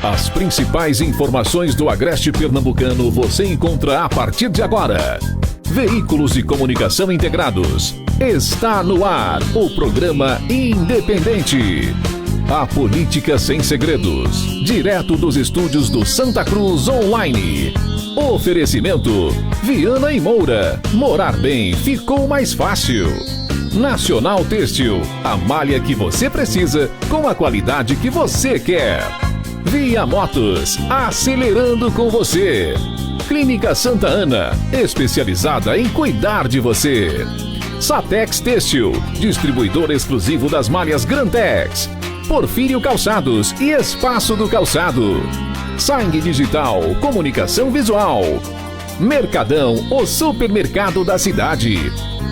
As principais informações do Agreste Pernambucano você encontra a partir de agora. Veículos de comunicação integrados. Está no ar o programa Independente. A política sem segredos. Direto dos estúdios do Santa Cruz Online. Oferecimento: Viana e Moura. Morar bem ficou mais fácil. Nacional Têxtil. A malha que você precisa com a qualidade que você quer. Via Motos, acelerando com você. Clínica Santa Ana, especializada em cuidar de você. Satex Têxtil, distribuidor exclusivo das malhas Grantex. Porfírio Calçados e Espaço do Calçado. Sangue Digital, comunicação visual. Mercadão, o supermercado da cidade.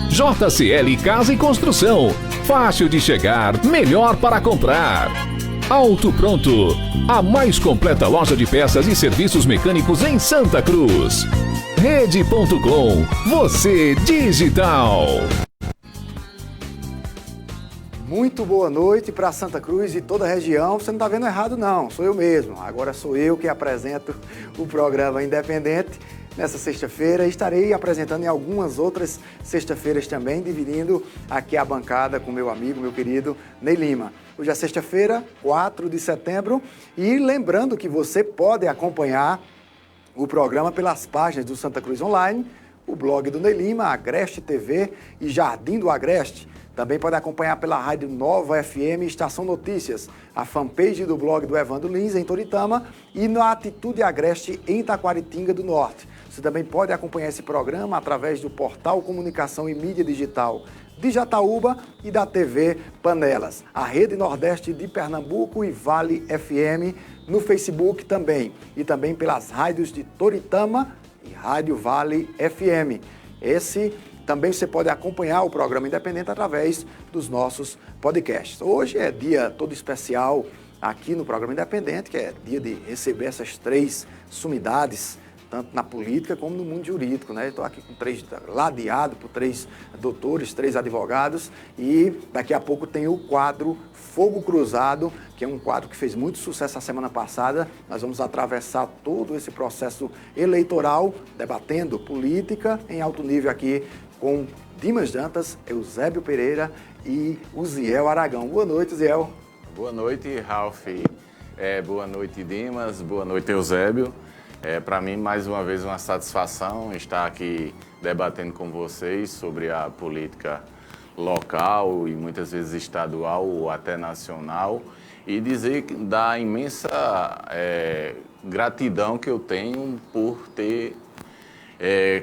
JCL Casa e Construção, fácil de chegar, melhor para comprar. Auto Pronto, a mais completa loja de peças e serviços mecânicos em Santa Cruz. Rede.com, você digital. Muito boa noite para Santa Cruz e toda a região. Você não está vendo errado não, sou eu mesmo. Agora sou eu que apresento o programa Independente. Nessa sexta-feira, estarei apresentando em algumas outras sexta-feiras também, dividindo aqui a bancada com meu amigo, meu querido Ney Lima. Hoje é sexta-feira, 4 de setembro, e lembrando que você pode acompanhar o programa pelas páginas do Santa Cruz Online, o blog do Ney Lima, Agreste TV e Jardim do Agreste. Também pode acompanhar pela Rádio Nova FM Estação Notícias, a fanpage do blog do Evandro Lins, em Toritama, e na Atitude Agreste, em Taquaritinga do Norte. Você também pode acompanhar esse programa através do portal Comunicação e Mídia Digital de Jataúba e da TV Panelas, a Rede Nordeste de Pernambuco e Vale FM, no Facebook também, e também pelas rádios de Toritama e Rádio Vale FM. Também você pode acompanhar o programa Independente através dos nossos podcasts. Hoje é dia todo especial aqui no programa Independente, que é dia de receber essas três sumidades, tanto na política como no mundo jurídico, né? Estou aqui ladeado por três doutores, três advogados, e daqui a pouco tem o quadro Fogo Cruzado, que é um quadro que fez muito sucesso a semana passada. Nós vamos atravessar todo esse processo eleitoral, debatendo política em alto nível aqui com Dimas Dantas, Eusébio Pereira e Uziel Aragão. Boa noite, Uziel. Boa noite, Ralf. Boa noite, Dimas. Boa noite, Eusébio. Para mim, mais uma vez, uma satisfação estar aqui debatendo com vocês sobre a política local e muitas vezes estadual ou até nacional, e dizer da imensa gratidão que eu tenho por ter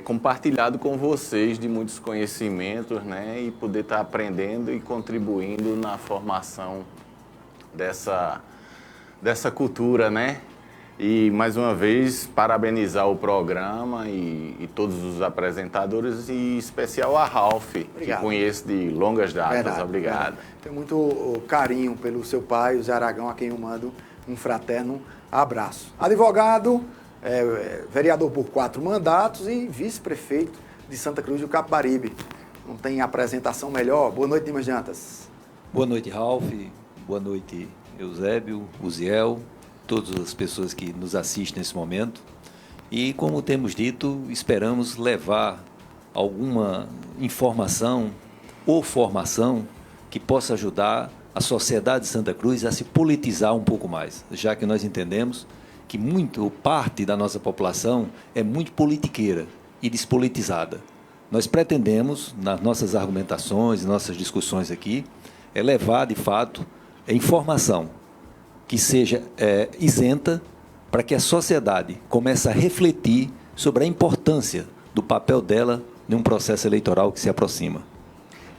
compartilhado com vocês de muitos conhecimentos, né, e poder estar aprendendo e contribuindo na formação dessa cultura, né? E, mais uma vez, parabenizar o programa e todos os apresentadores, e em especial a Ralf, que conheço de longas datas. Verdade, obrigado. Verdade. Tenho muito carinho pelo seu pai, o Zé Aragão, a quem eu mando um fraterno abraço. Advogado, vereador por 4 mandatos e vice-prefeito de Santa Cruz do Capibaribe. Não tem apresentação melhor. Boa noite, Dimas Dantas. Boa noite, Ralf. Boa noite, Eusébio, Uziel, todas as pessoas que nos assistem nesse momento. E, como temos dito, esperamos levar alguma informação ou formação que possa ajudar a sociedade de Santa Cruz a se politizar um pouco mais, já que nós entendemos que parte da nossa população é muito politiqueira e despolitizada. Nós pretendemos, nas nossas argumentações, nossas discussões aqui, levar, de fato, informação que seja isenta, para que a sociedade comece a refletir sobre a importância do papel dela em um processo eleitoral que se aproxima.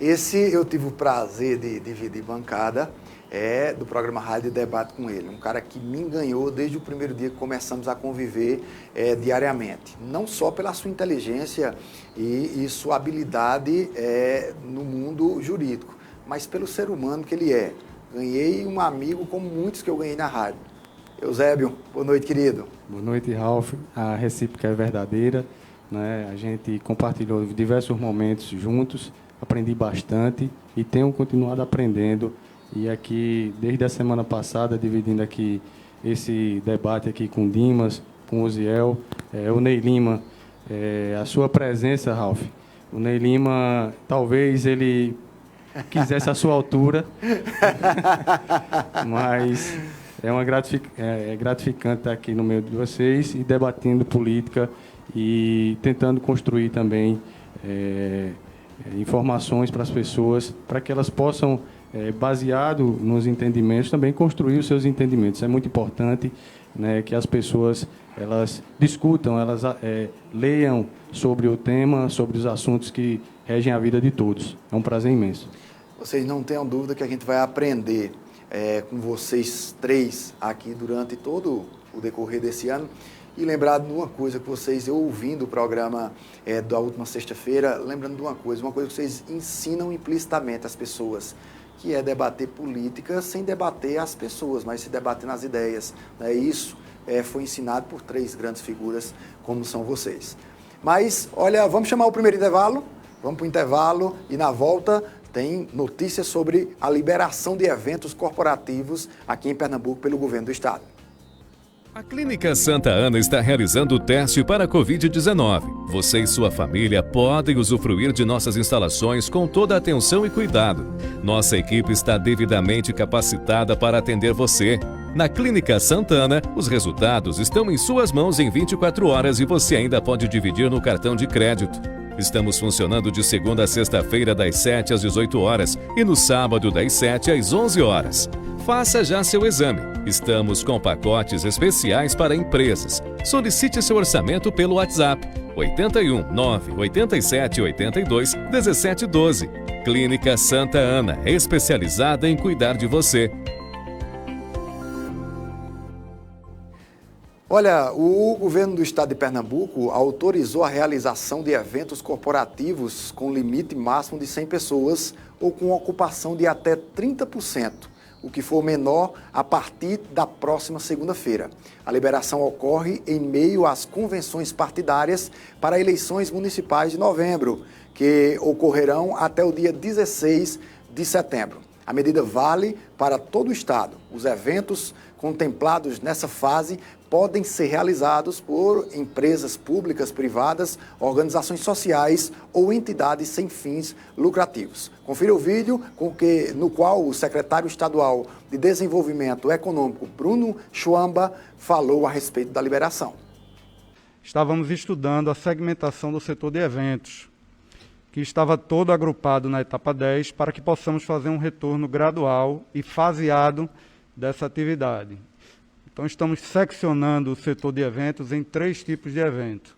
Esse eu tive o prazer de dividir bancada do programa Rádio Debate com ele. Um cara que me enganou desde o primeiro dia que começamos a conviver diariamente. Não só pela sua inteligência e sua habilidade no mundo jurídico, mas pelo ser humano que ele é. Ganhei um amigo como muitos que eu ganhei na rádio. Eusébio, boa noite, querido. Boa noite, Ralf. A recíproca é verdadeira, né? A gente compartilhou diversos momentos juntos, aprendi bastante e tenho continuado aprendendo. E aqui, desde a semana passada, dividindo aqui esse debate aqui com o Dimas, com o Uziel, o Ney Lima, a sua presença, Ralf. O Ney Lima, talvez ele quisesse a sua altura, mas é gratificante estar aqui no meio de vocês e debatendo política e tentando construir também informações para as pessoas, para que elas possam, baseado nos entendimentos, também construir os seus entendimentos. É muito importante, né, que as pessoas elas discutam, elas leiam sobre o tema, sobre os assuntos que regem a vida de todos. É um prazer imenso. Vocês não tenham dúvida que a gente vai aprender com vocês três aqui durante todo o decorrer desse ano. E lembrado de uma coisa que vocês, eu ouvindo o programa da última sexta-feira, lembrando de uma coisa que vocês ensinam implicitamente às pessoas, que é debater política sem debater as pessoas, mas se debater nas ideias. Isso foi ensinado por três grandes figuras, como são vocês. Mas, olha, vamos chamar o primeiro intervalo? Vamos para o intervalo e na volta tem notícias sobre a liberação de eventos corporativos aqui em Pernambuco pelo governo do estado. A Clínica Santa Ana está realizando o teste para a Covid-19. Você e sua família podem usufruir de nossas instalações com toda a atenção e cuidado. Nossa equipe está devidamente capacitada para atender você. Na Clínica Santa Ana, os resultados estão em suas mãos em 24 horas e você ainda pode dividir no cartão de crédito. Estamos funcionando de segunda a sexta-feira das 7 às 18 horas e no sábado das 7 às 11 horas. Faça já seu exame. Estamos com pacotes especiais para empresas. Solicite seu orçamento pelo WhatsApp 81 987 82 17 12. Clínica Santa Ana, especializada em cuidar de você. Olha, o governo do estado de Pernambuco autorizou a realização de eventos corporativos com limite máximo de 100 pessoas ou com ocupação de até 30%, o que for menor a partir da próxima segunda-feira. A liberação ocorre em meio às convenções partidárias para eleições municipais de novembro, que ocorrerão até o dia 16 de setembro. A medida vale para todo o estado. Os eventos contemplados nessa fase podem ser realizados por empresas públicas, privadas, organizações sociais ou entidades sem fins lucrativos. Confira o vídeo no qual o secretário estadual de Desenvolvimento Econômico, Bruno Chuamba, falou a respeito da liberação. Estávamos estudando a segmentação do setor de eventos, que estava todo agrupado na etapa 10, para que possamos fazer um retorno gradual e faseado dessa atividade. Então, estamos seccionando o setor de eventos em 3 tipos de eventos.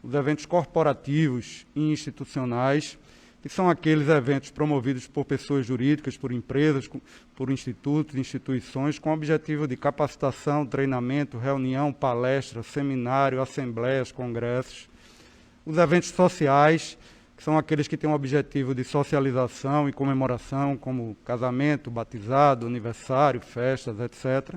Os eventos corporativos e institucionais, que são aqueles eventos promovidos por pessoas jurídicas, por empresas, por institutos, instituições, com o objetivo de capacitação, treinamento, reunião, palestra, seminário, assembleias, congressos. Os eventos sociais, que são aqueles que têm o objetivo de socialização e comemoração, como casamento, batizado, aniversário, festas, etc.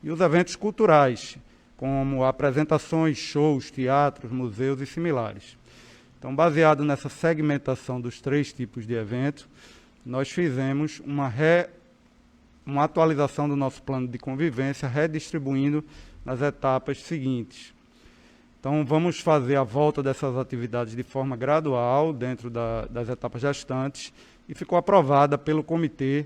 E os eventos culturais, como apresentações, shows, teatros, museus e similares. Então, baseado nessa segmentação dos 3 tipos de eventos, nós fizemos uma atualização do nosso plano de convivência, redistribuindo nas etapas seguintes. Então, vamos fazer a volta dessas atividades de forma gradual, dentro das etapas restantes, e ficou aprovada pelo comitê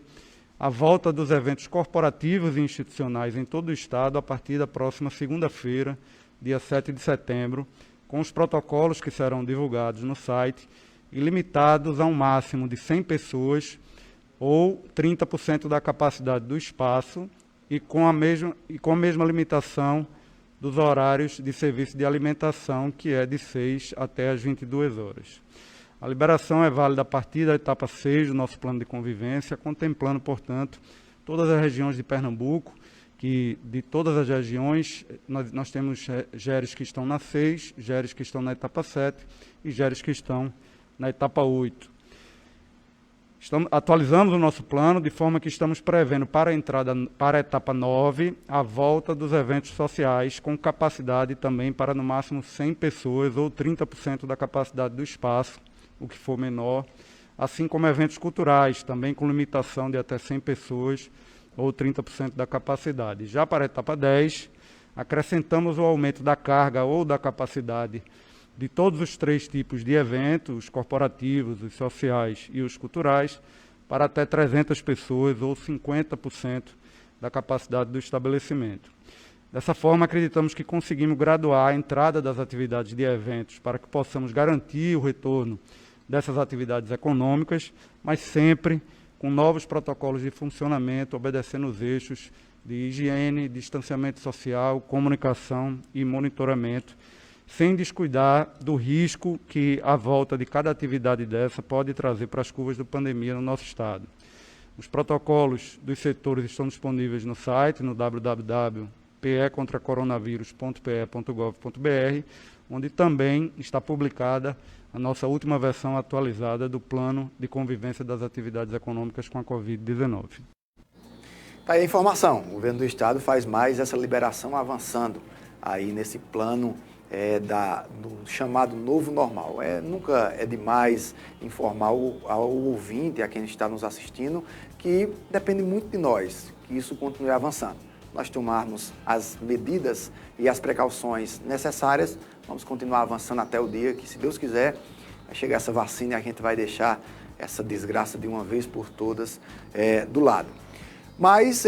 a volta dos eventos corporativos e institucionais em todo o estado a partir da próxima segunda-feira, dia 7 de setembro, com os protocolos que serão divulgados no site e limitados a um máximo de 100 pessoas ou 30% da capacidade do espaço e com a mesma limitação dos horários de serviço de alimentação, que é de 6 até as 22 horas. A liberação é válida a partir da etapa 6 do nosso plano de convivência, contemplando, portanto, todas as regiões de Pernambuco, que de todas as regiões nós temos GERES que estão na 6, GERES que estão na etapa 7 e GERES que estão na etapa 8. Atualizamos o nosso plano de forma que estamos prevendo para a entrada para a etapa 9 a volta dos eventos sociais com capacidade também para no máximo 100 pessoas ou 30% da capacidade do espaço, o que for menor, assim como eventos culturais, também com limitação de até 100 pessoas ou 30% da capacidade. Já para a etapa 10, acrescentamos o aumento da carga ou da capacidade de todos os 3 tipos de eventos, os corporativos, os sociais e os culturais, para até 300 pessoas ou 50% da capacidade do estabelecimento. Dessa forma, acreditamos que conseguimos graduar a entrada das atividades de eventos para que possamos garantir o retorno dessas atividades econômicas, mas sempre com novos protocolos de funcionamento, obedecendo os eixos de higiene, distanciamento social, comunicação e monitoramento, sem descuidar do risco que a volta de cada atividade dessa pode trazer para as curvas da pandemia no nosso estado. Os protocolos dos setores estão disponíveis no site, no www.pecontracoronavírus.pe.gov.br, onde também está publicada a nossa última versão atualizada do Plano de Convivência das Atividades Econômicas com a Covid-19. Está aí a informação. O governo do estado faz mais essa liberação avançando aí nesse plano do chamado novo normal. Nunca é demais informar ao ouvinte, a quem está nos assistindo, que depende muito de nós, que isso continue avançando. Nós tomarmos as medidas e as precauções necessárias, vamos continuar avançando até o dia que, se Deus quiser, vai chegar essa vacina e a gente vai deixar essa desgraça de uma vez por todas do lado. Mas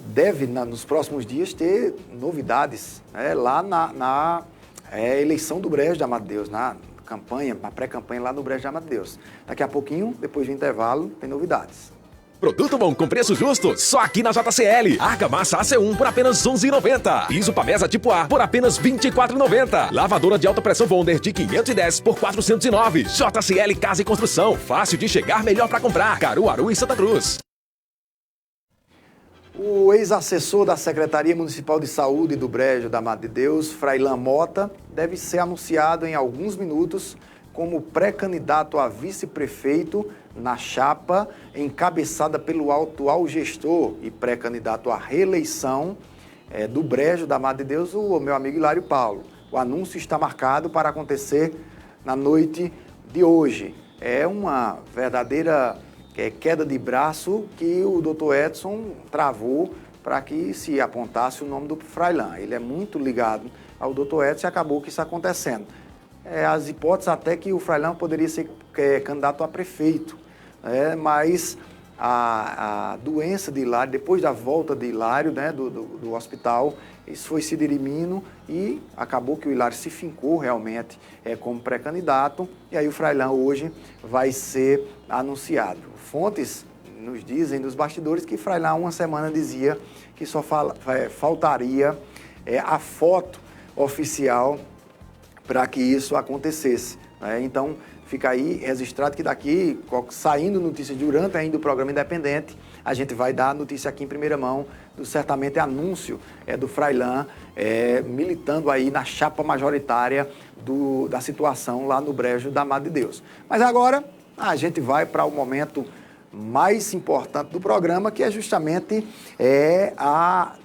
deve, nos próximos dias, ter novidades lá na eleição do Brejo de Amado de Deus, na pré-campanha lá no Brejo de Amado de Deus. Daqui a pouquinho, depois do intervalo, tem novidades. Produto bom com preço justo, só aqui na JCL. Argamassa AC1 por apenas R$ 11,90. Piso Pamesa tipo A por apenas R$ 24,90. Lavadora de alta pressão Wonder de 510 por R$ 409. JCL Casa e Construção, fácil de chegar, melhor para comprar. Caruaru e Santa Cruz. O ex-assessor da Secretaria Municipal de Saúde do Brejo da Amado de Deus, Frailan Mota, deve ser anunciado em alguns minutos como pré-candidato a vice-prefeito na chapa encabeçada pelo atual gestor e pré-candidato à reeleição do Brejo da Amado de Deus, o meu amigo Hilário Paulo. O anúncio está marcado para acontecer na noite de hoje. É uma verdadeira queda de braço que o doutor Edson travou para que se apontasse o nome do Frailan. Ele é muito ligado ao doutor Edson e acabou que isso acontecendo. As hipóteses até que o Frailan poderia ser candidato a prefeito, mas a doença de Hilário, depois da volta de Hilário do hospital, isso foi se dirimindo e acabou que o Hilário se fincou realmente como pré-candidato, e aí o Frailan hoje vai ser anunciado. Fontes nos dizem dos bastidores que Frailan uma semana dizia que só faltaria a foto oficial para que isso acontecesse. Então, fica aí registrado que daqui, saindo notícia durante ainda o programa Independente, a gente vai dar notícia aqui em primeira mão do certamente anúncio do Frailan militando aí na chapa majoritária da situação lá no Brejo da Amado de Deus. Mas agora a gente vai para o momento mais importante do programa, que é justamente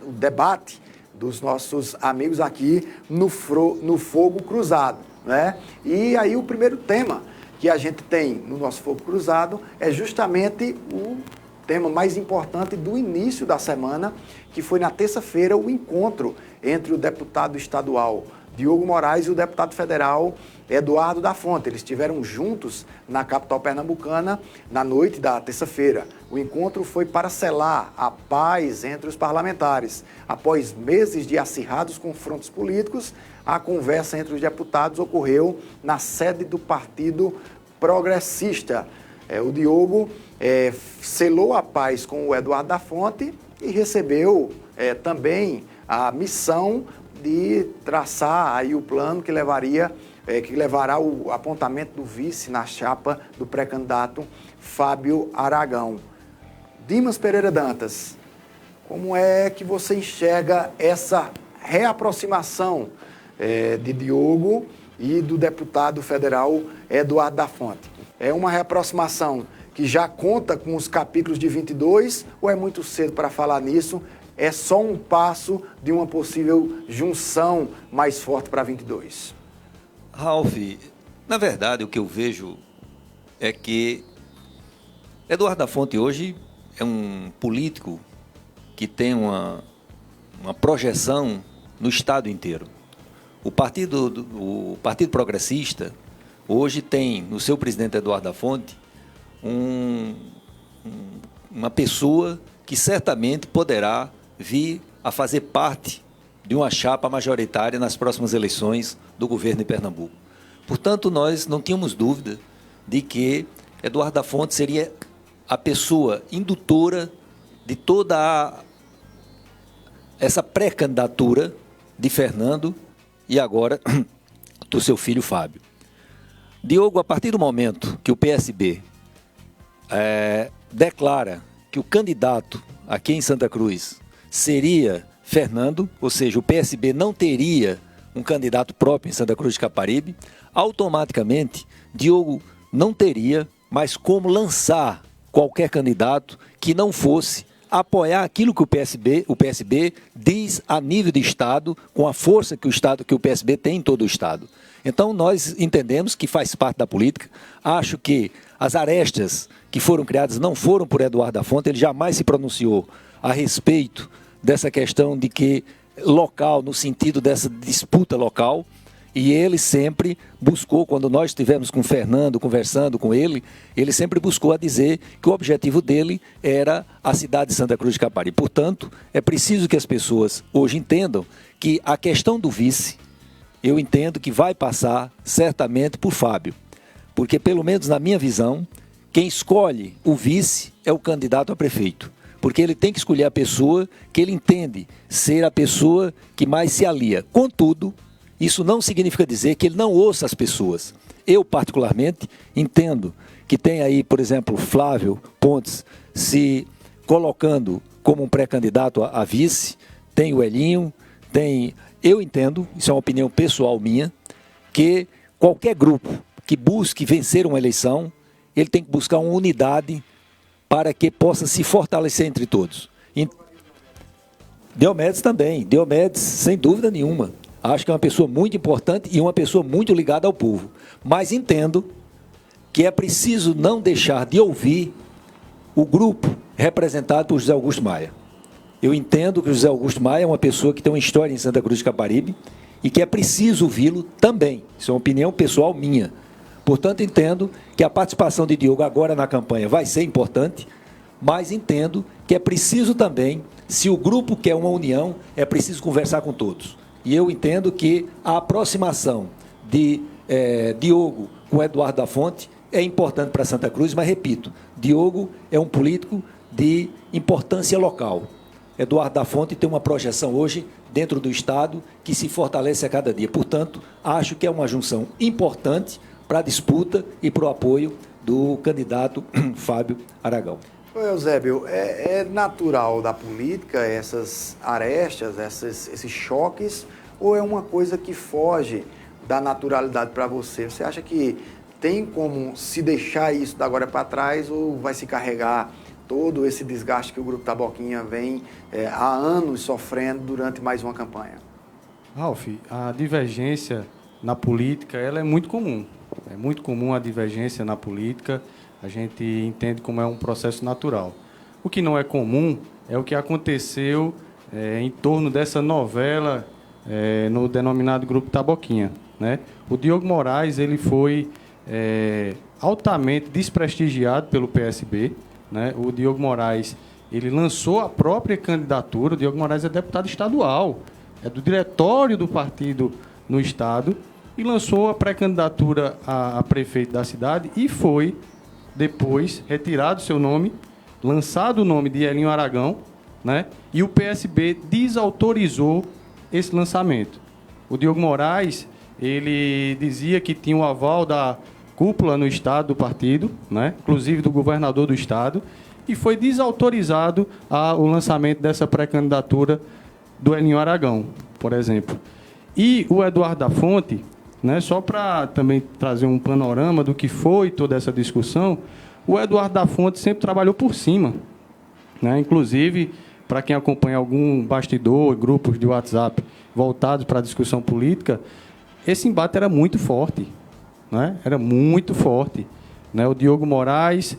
o debate dos nossos amigos aqui no Fogo Cruzado, né? E aí o primeiro tema que a gente tem no nosso Fogo Cruzado é justamente o tema mais importante do início da semana, que foi na terça-feira o encontro entre o deputado estadual Diogo Moraes e o deputado federal Eduardo da Fonte. Eles estiveram juntos na capital pernambucana na noite da terça-feira. O encontro foi para selar a paz entre os parlamentares. Após meses de acirrados confrontos políticos, a conversa entre os deputados ocorreu na sede do Partido Progressista. O Diogo selou a paz com o Eduardo da Fonte e recebeu também a missão de traçar aí o plano que levará o apontamento do vice na chapa do pré-candidato Fábio Aragão. Dimas Pereira Dantas, como é que você enxerga essa reaproximação de Diogo e do deputado federal Eduardo da Fonte? É uma reaproximação que já conta com os capítulos de 22, ou é muito cedo para falar nisso? É só um passo de uma possível junção mais forte para 22? Ralf, na verdade, o que eu vejo é que Eduardo da Fonte hoje é um político que tem uma projeção no Estado inteiro. O Partido Progressista hoje tem no seu presidente Eduardo da Fonte uma pessoa que certamente poderá vir a fazer parte de uma chapa majoritária nas próximas eleições do governo de Pernambuco. Portanto, nós não tínhamos dúvida de que Eduardo da Fonte seria a pessoa indutora de toda essa pré-candidatura de Fernando e agora do seu filho Fábio. Diogo, a partir do momento que o PSB declara que o candidato aqui em Santa Cruz seria Fernando, ou seja, o PSB não teria um candidato próprio em Santa Cruz de Caparibe, automaticamente Diogo não teria mais como lançar qualquer candidato que não fosse apoiar aquilo que o PSB diz a nível de Estado, com a força que o PSB tem em todo o Estado. Então, nós entendemos que faz parte da política. Acho que as arestas que foram criadas não foram por Eduardo da Fonte, ele jamais se pronunciou a respeito dessa questão de que local, no sentido dessa disputa local, e ele sempre buscou, quando nós estivemos com o Fernando, conversando com ele sempre buscou a dizer que o objetivo dele era a cidade de Santa Cruz de Caparibe. Portanto, é preciso que as pessoas hoje entendam que a questão do vice, eu entendo que vai passar certamente por Fábio, porque pelo menos na minha visão, quem escolhe o vice é o candidato a prefeito, porque ele tem que escolher a pessoa que ele entende ser a pessoa que mais se alia. Contudo, isso não significa dizer que ele não ouça as pessoas. Eu, particularmente, entendo que tem aí, por exemplo, Flávio Pontes se colocando como um pré-candidato a vice, tem o Elinho, tem... Eu entendo, isso é uma opinião pessoal minha, que qualquer grupo que busque vencer uma eleição, ele tem que buscar uma unidade para que possa se fortalecer entre todos. Diomedes também, Diomedes, sem dúvida nenhuma. Acho que é uma pessoa muito importante e uma pessoa muito ligada ao povo. Mas entendo que é preciso não deixar de ouvir o grupo representado por José Augusto Maia. Eu entendo que o José Augusto Maia é uma pessoa que tem uma história em Santa Cruz de Caparibe e que é preciso ouvi-lo também. Isso é uma opinião pessoal minha. Portanto, entendo que a participação de Diogo agora na campanha vai ser importante, mas entendo que é preciso também, se o grupo quer uma união, é preciso conversar com todos. E eu entendo que a aproximação de Diogo com Eduardo da Fonte é importante para Santa Cruz, mas, repito, Diogo é um político de importância local. Eduardo da Fonte tem uma projeção hoje dentro do Estado que se fortalece a cada dia. Portanto, acho que é uma junção importante para a disputa e para o apoio do candidato Fábio Aragão. Eusébio, é natural da política essas arestas, esses choques, ou é uma coisa que foge da naturalidade para você? Você acha que tem como se deixar isso da agora para trás ou vai se carregar todo esse desgaste que o Grupo Taboquinha vem há anos sofrendo durante mais uma campanha? Ralf, a divergência na política ela é muito comum. É muito comum a divergência na política. A gente entende como é um processo natural. O que não é comum é o que aconteceu em torno dessa novela no denominado Grupo Taboquinha, né? O Diogo Moraes ele foi altamente desprestigiado pelo PSB, né? O Diogo Moraes ele lançou a própria candidatura. O Diogo Moraes é deputado estadual, é do diretório do partido no Estado, e lançou a pré-candidatura a prefeito da cidade e foi depois retirado seu nome, lançado o nome de Elinho Aragão, né? E o PSB desautorizou esse lançamento. O Diogo Moraes, ele dizia que tinha o aval da cúpula no Estado do partido, né? Inclusive do governador do Estado, e foi desautorizado o lançamento dessa pré-candidatura do Elinho Aragão, por exemplo. E o Eduardo da Fonte, né, só para também trazer um panorama do que foi toda essa discussão, o Eduardo da Fonte sempre trabalhou por cima, né? Inclusive, para quem acompanha algum bastidor, grupos de WhatsApp voltados para a discussão política, esse embate era muito forte, né? Era muito forte, né? O Diogo Moraes,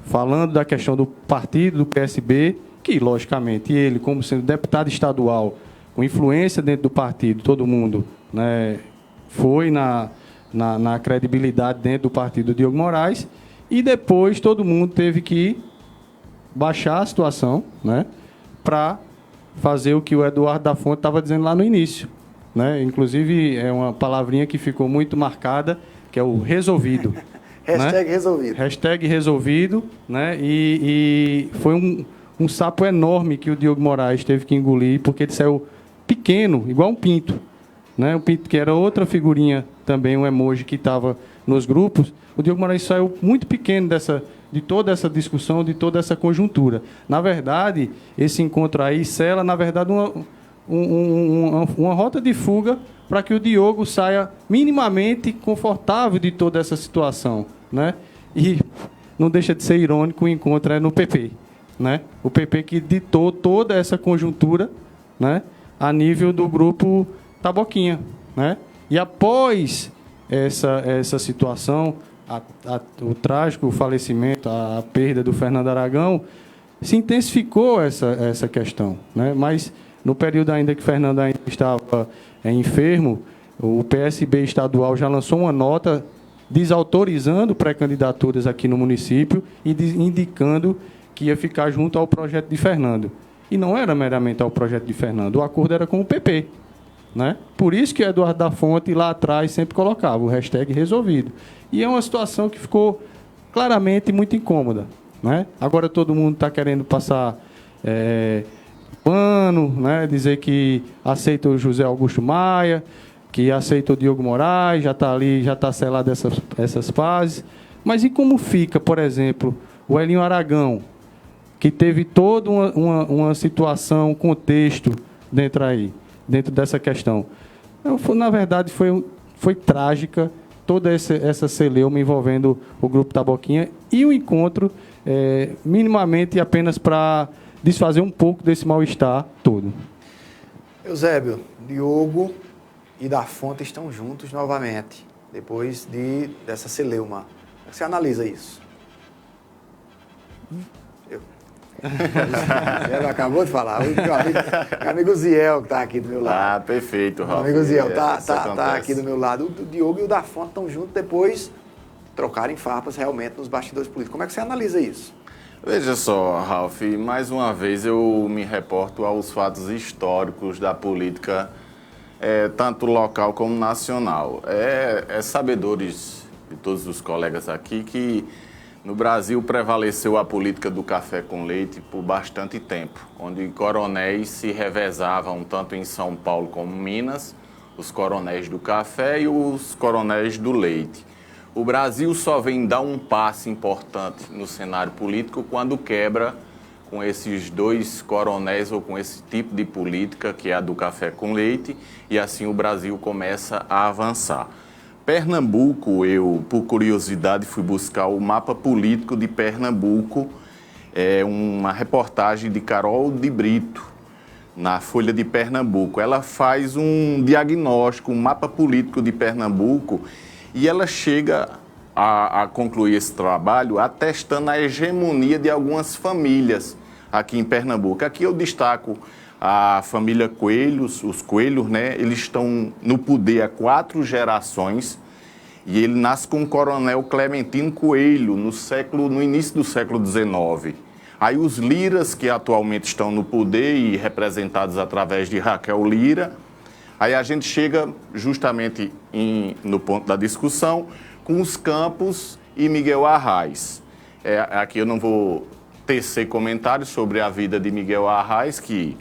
falando da questão do partido, do PSB, que, logicamente, ele, como sendo deputado estadual, com influência dentro do partido, todo mundo, né, foi na credibilidade dentro do partido do Diogo Moraes, e depois todo mundo teve que baixar a situação, né, para fazer o que o Eduardo da Fonte estava dizendo lá no início, né? Inclusive, é uma palavrinha que ficou muito marcada, que é o resolvido. Hashtag né? resolvido. Hashtag resolvido, né? E foi um sapo enorme que o Diogo Moraes teve que engolir, porque ele saiu pequeno, igual um pinto, né? Um pinto que era outra figurinha também, um emoji que estava nos grupos. O Diogo Moraes saiu muito pequeno de toda essa discussão, de toda essa conjuntura. Na verdade, esse encontro aí sela, na verdade, uma rota de fuga para que o Diogo saia minimamente confortável de toda essa situação, né? E não deixa de ser irônico, o encontro é no PP, né? O PP que ditou toda essa conjuntura, né, a nível do grupo Taboquinha, né? E após essa situação, o trágico falecimento, a perda do Fernando Aragão, se intensificou essa questão, né? Mas no período ainda que Fernando ainda estava enfermo, o PSB estadual já lançou uma nota desautorizando pré-candidaturas aqui no município e indicando que ia ficar junto ao projeto de Fernando. E não era meramente ao projeto de Fernando, o acordo era com o PP, né? Por isso que Eduardo da Fonte lá atrás sempre colocava o hashtag resolvido. E é uma situação que ficou claramente muito incômoda, né? Agora todo mundo está querendo passar pano, né? Dizer que aceita o José Augusto Maia, que aceita o Diogo Moraes, já está ali, já está selado essas fases. Mas e como fica, por exemplo, o Elinho Aragão, que teve toda uma situação, um contexto dentro dessa questão? Na verdade, foi trágica toda essa celeuma envolvendo o Grupo Taboquinha e o encontro, minimamente apenas para desfazer um pouco desse mal-estar todo. Eusébio, Diogo e da Fonte estão juntos novamente, depois dessa celeuma. Como você analisa isso? Ziel acabou de falar. O meu amigo Ziel, que está aqui do meu lado. Ah, perfeito, Raul. O amigo Ziel está aqui do meu lado. O Diogo e o da Fonte estão juntos, depois trocarem farpas realmente nos bastidores políticos. Como é que você analisa isso? Veja só, Ralf, mais uma vez eu me reporto aos fatos históricos da política, tanto local como nacional. É sabedores de todos os colegas aqui que no Brasil prevaleceu a política do café com leite por bastante tempo, onde coronéis se revezavam tanto em São Paulo como em Minas, os coronéis do café e os coronéis do leite. O Brasil só vem dar um passo importante no cenário político quando quebra com esses dois coronéis ou com esse tipo de política, que é a do café com leite, e assim o Brasil começa a avançar. Pernambuco, eu, por curiosidade, fui buscar o mapa político de Pernambuco, uma reportagem de Carol de Brito, na Folha de Pernambuco. Ela faz um diagnóstico, um mapa político de Pernambuco, e ela chega a concluir esse trabalho atestando a hegemonia de algumas famílias aqui em Pernambuco. Aqui eu destaco a família Coelhos, os Coelhos, né? Eles estão no poder há 4 gerações e ele nasce com o coronel Clementino Coelho no início do século XIX. Aí os Liras, que atualmente estão no poder e representados através de Raquel Lira. Aí a gente chega justamente no ponto da discussão com os Campos e Miguel Arraes. Aqui eu não vou tecer comentários sobre a vida de Miguel Arraes, que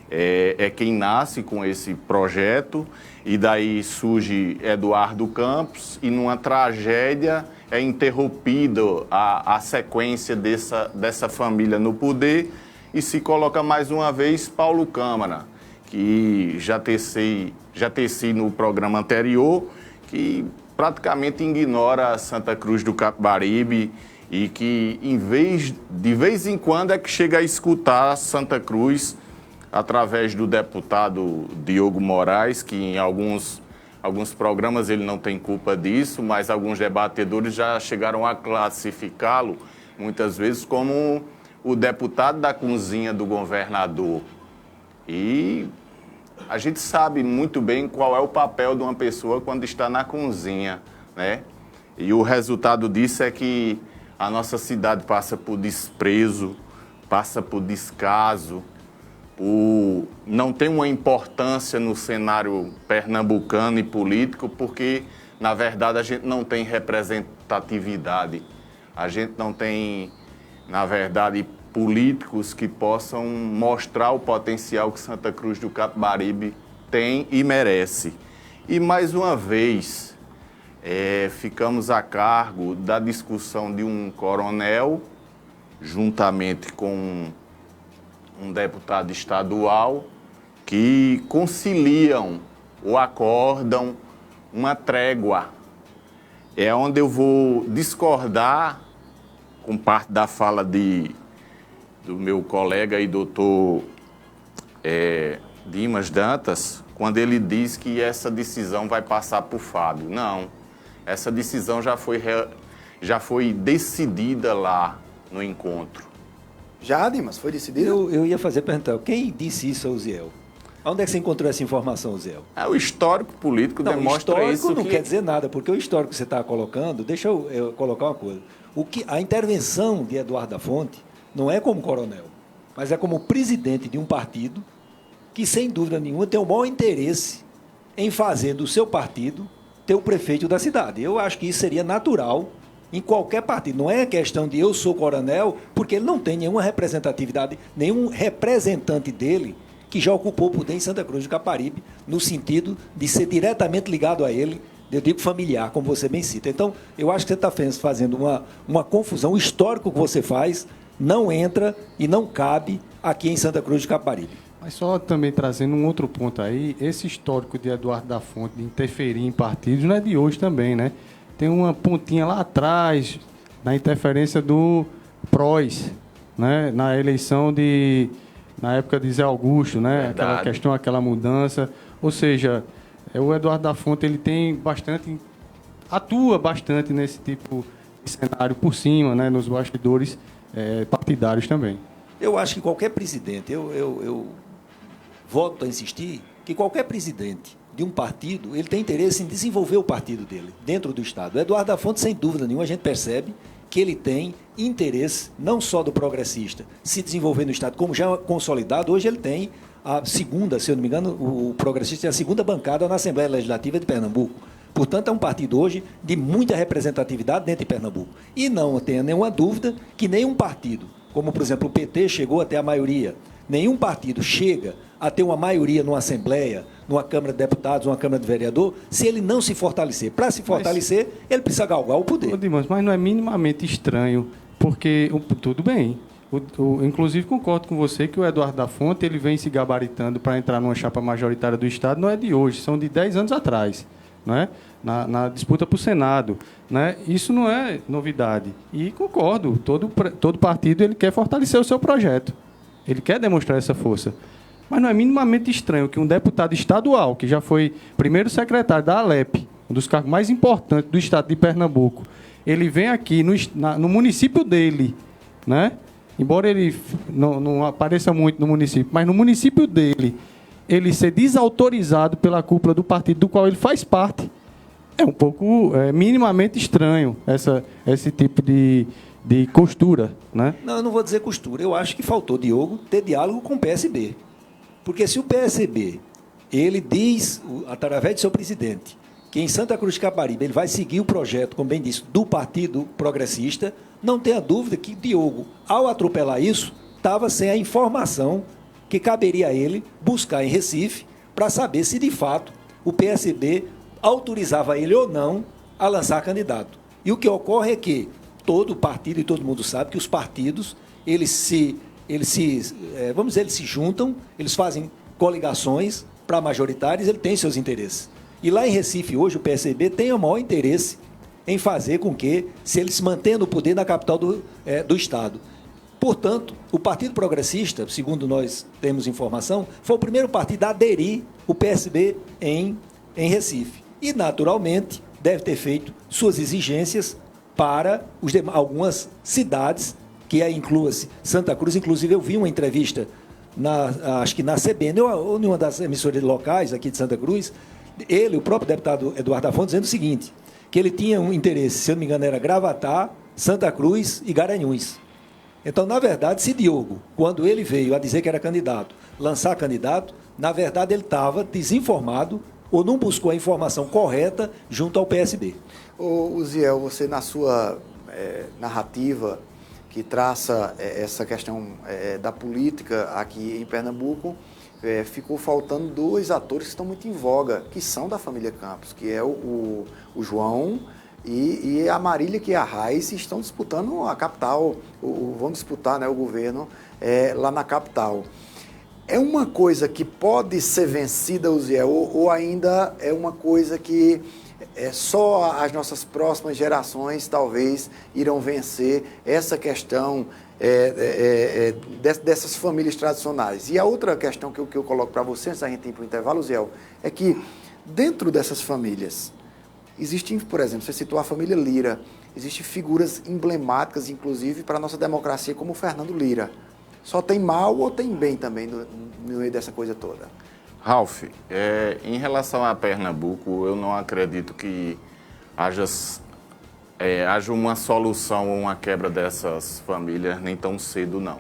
é quem nasce com esse projeto, e daí surge Eduardo Campos, e numa tragédia é interrompida a sequência dessa família no poder, e se coloca mais uma vez Paulo Câmara, que já teci no programa anterior, que praticamente ignora Santa Cruz do Capibaribe e que, de vez em quando, é que chega a escutar Santa Cruz através do deputado Diogo Moraes, que em alguns programas ele não tem culpa disso, mas alguns debatedores já chegaram a classificá-lo, muitas vezes, como o deputado da cozinha do governador. E a gente sabe muito bem qual é o papel de uma pessoa quando está na cozinha, né? E o resultado disso é que a nossa cidade passa por desprezo, passa por descaso, não tem uma importância no cenário pernambucano e político, porque, na verdade, a gente não tem representatividade. A gente não tem, na verdade, políticos que possam mostrar o potencial que Santa Cruz do Capibaribe tem e merece. E, mais uma vez, ficamos a cargo da discussão de um coronel, juntamente com um deputado estadual, que conciliam ou acordam uma trégua. É onde eu vou discordar com parte da fala do meu colega e doutor Dimas Dantas, quando ele diz que essa decisão vai passar por Fábio. Não, essa decisão já foi decidida lá no encontro. Já, Dimas, foi decidido? Eu ia perguntar, quem disse isso ao Ziel? Onde é que você encontrou essa informação, Ziel? O histórico político demonstra histórico isso. Não quer dizer nada, porque o histórico que você está colocando, deixa eu colocar uma coisa. A intervenção de Eduardo da Fonte não é como coronel, mas é como presidente de um partido que, sem dúvida nenhuma, tem o maior interesse em fazer do seu partido ter o prefeito da cidade. Eu acho que isso seria natural em qualquer partido. Não é questão de eu sou coronel, porque ele não tem nenhuma representatividade, nenhum representante dele que já ocupou o poder em Santa Cruz do Capibaribe, no sentido de ser diretamente ligado a ele, eu digo familiar, como você bem cita. Então, eu acho que você está fazendo uma confusão. O histórico que você faz não entra e não cabe aqui em Santa Cruz do Capibaribe. Mas só também trazendo um outro ponto aí, esse histórico de Eduardo da Fonte de interferir em partidos não é de hoje também, né? Tem uma pontinha lá atrás, na interferência do PROS, né? Na eleição na época de Zé Augusto, né? Verdade. Aquela questão, aquela mudança. Ou seja, o Eduardo da Fonte, ele tem atua bastante nesse tipo de cenário por cima, né? Nos bastidores partidários também. Eu acho que qualquer presidente, eu volto a insistir, que qualquer presidente de um partido, ele tem interesse em desenvolver o partido dele dentro do Estado. O Eduardo da Fonte, sem dúvida nenhuma, a gente percebe que ele tem interesse, não só do progressista, se desenvolver no Estado, como já consolidado. Hoje ele tem a segunda, se eu não me engano, o progressista tem a segunda bancada na Assembleia Legislativa de Pernambuco. Portanto, é um partido hoje de muita representatividade dentro de Pernambuco. E não tenha nenhuma dúvida que nenhum partido, como, por exemplo, o PT chegou até a maioria, nenhum partido chega a ter uma maioria numa Assembleia, numa Câmara de Deputados, numa Câmara de Vereador, se ele não se fortalecer. Para se fortalecer, ele precisa galgar o poder. Dimas, mas não é minimamente estranho, porque, tudo bem, inclusive concordo com você que o Eduardo da Fonte ele vem se gabaritando para entrar numa chapa majoritária do Estado, não é de hoje, são de 10 anos atrás, né? Na disputa para o Senado, né? Isso não é novidade. E concordo, todo partido ele quer fortalecer o seu projeto, ele quer demonstrar essa força. Mas não é minimamente estranho que um deputado estadual, que já foi primeiro secretário da Alep, um dos cargos mais importantes do Estado de Pernambuco, ele vem aqui no município dele, né? Embora ele não apareça muito no município, mas no município dele, ele ser desautorizado pela cúpula do partido do qual ele faz parte, é um pouco minimamente estranho esse tipo de costura, né? Não, eu não vou dizer costura. Eu acho que faltou Diogo ter diálogo com o PSB. Porque se o PSB, ele diz, através de seu presidente, que em Santa Cruz de Capibaribe ele vai seguir o projeto, como bem disse, do Partido Progressista, não tenha dúvida que Diogo, ao atropelar isso, estava sem a informação que caberia a ele buscar em Recife para saber se, de fato, o PSB autorizava ele ou não a lançar candidato. E o que ocorre é que todo partido, e todo mundo sabe que os partidos, eles se juntam, eles fazem coligações para majoritários, ele tem seus interesses. E lá em Recife, hoje, o PSB tem o maior interesse em fazer com que, se ele se mantenha no poder na capital do Estado. Portanto, o Partido Progressista, segundo nós temos informação, foi o primeiro partido a aderir o PSB em Recife. E, naturalmente, deve ter feito suas exigências para algumas cidades, que inclua-se Santa Cruz. Inclusive, eu vi uma entrevista, acho que na CBN, ou em uma das emissoras locais aqui de Santa Cruz, ele, o próprio deputado Eduardo Afonso, dizendo o seguinte, que ele tinha um interesse, se eu não me engano, era Gravatá, Santa Cruz e Garanhuns. Então, na verdade, se Diogo, quando ele veio a dizer que era candidato, lançar candidato, na verdade ele estava desinformado ou não buscou a informação correta junto ao PSB. Ô, Ziel, você na sua narrativa que traça essa questão da política aqui em Pernambuco, ficou faltando dois atores que estão muito em voga, que são da família Campos, que é o João e a Marília, que é a Raiz, estão disputando a capital, vão disputar, né, o governo lá na capital. É uma coisa que pode ser vencida, Uziel, ou ainda é uma coisa que só as nossas próximas gerações talvez irão vencer essa questão dessas famílias tradicionais? E a outra questão que eu coloco para você, antes da gente ir para o intervalo, Uziel, é que dentro dessas famílias existem, por exemplo, você citou a família Lira, existem figuras emblemáticas, inclusive, para a nossa democracia, como o Fernando Lira. Só tem mal ou tem bem também no meio dessa coisa toda? Ralf, em relação a Pernambuco, eu não acredito que haja uma solução ou uma quebra dessas famílias nem tão cedo, não,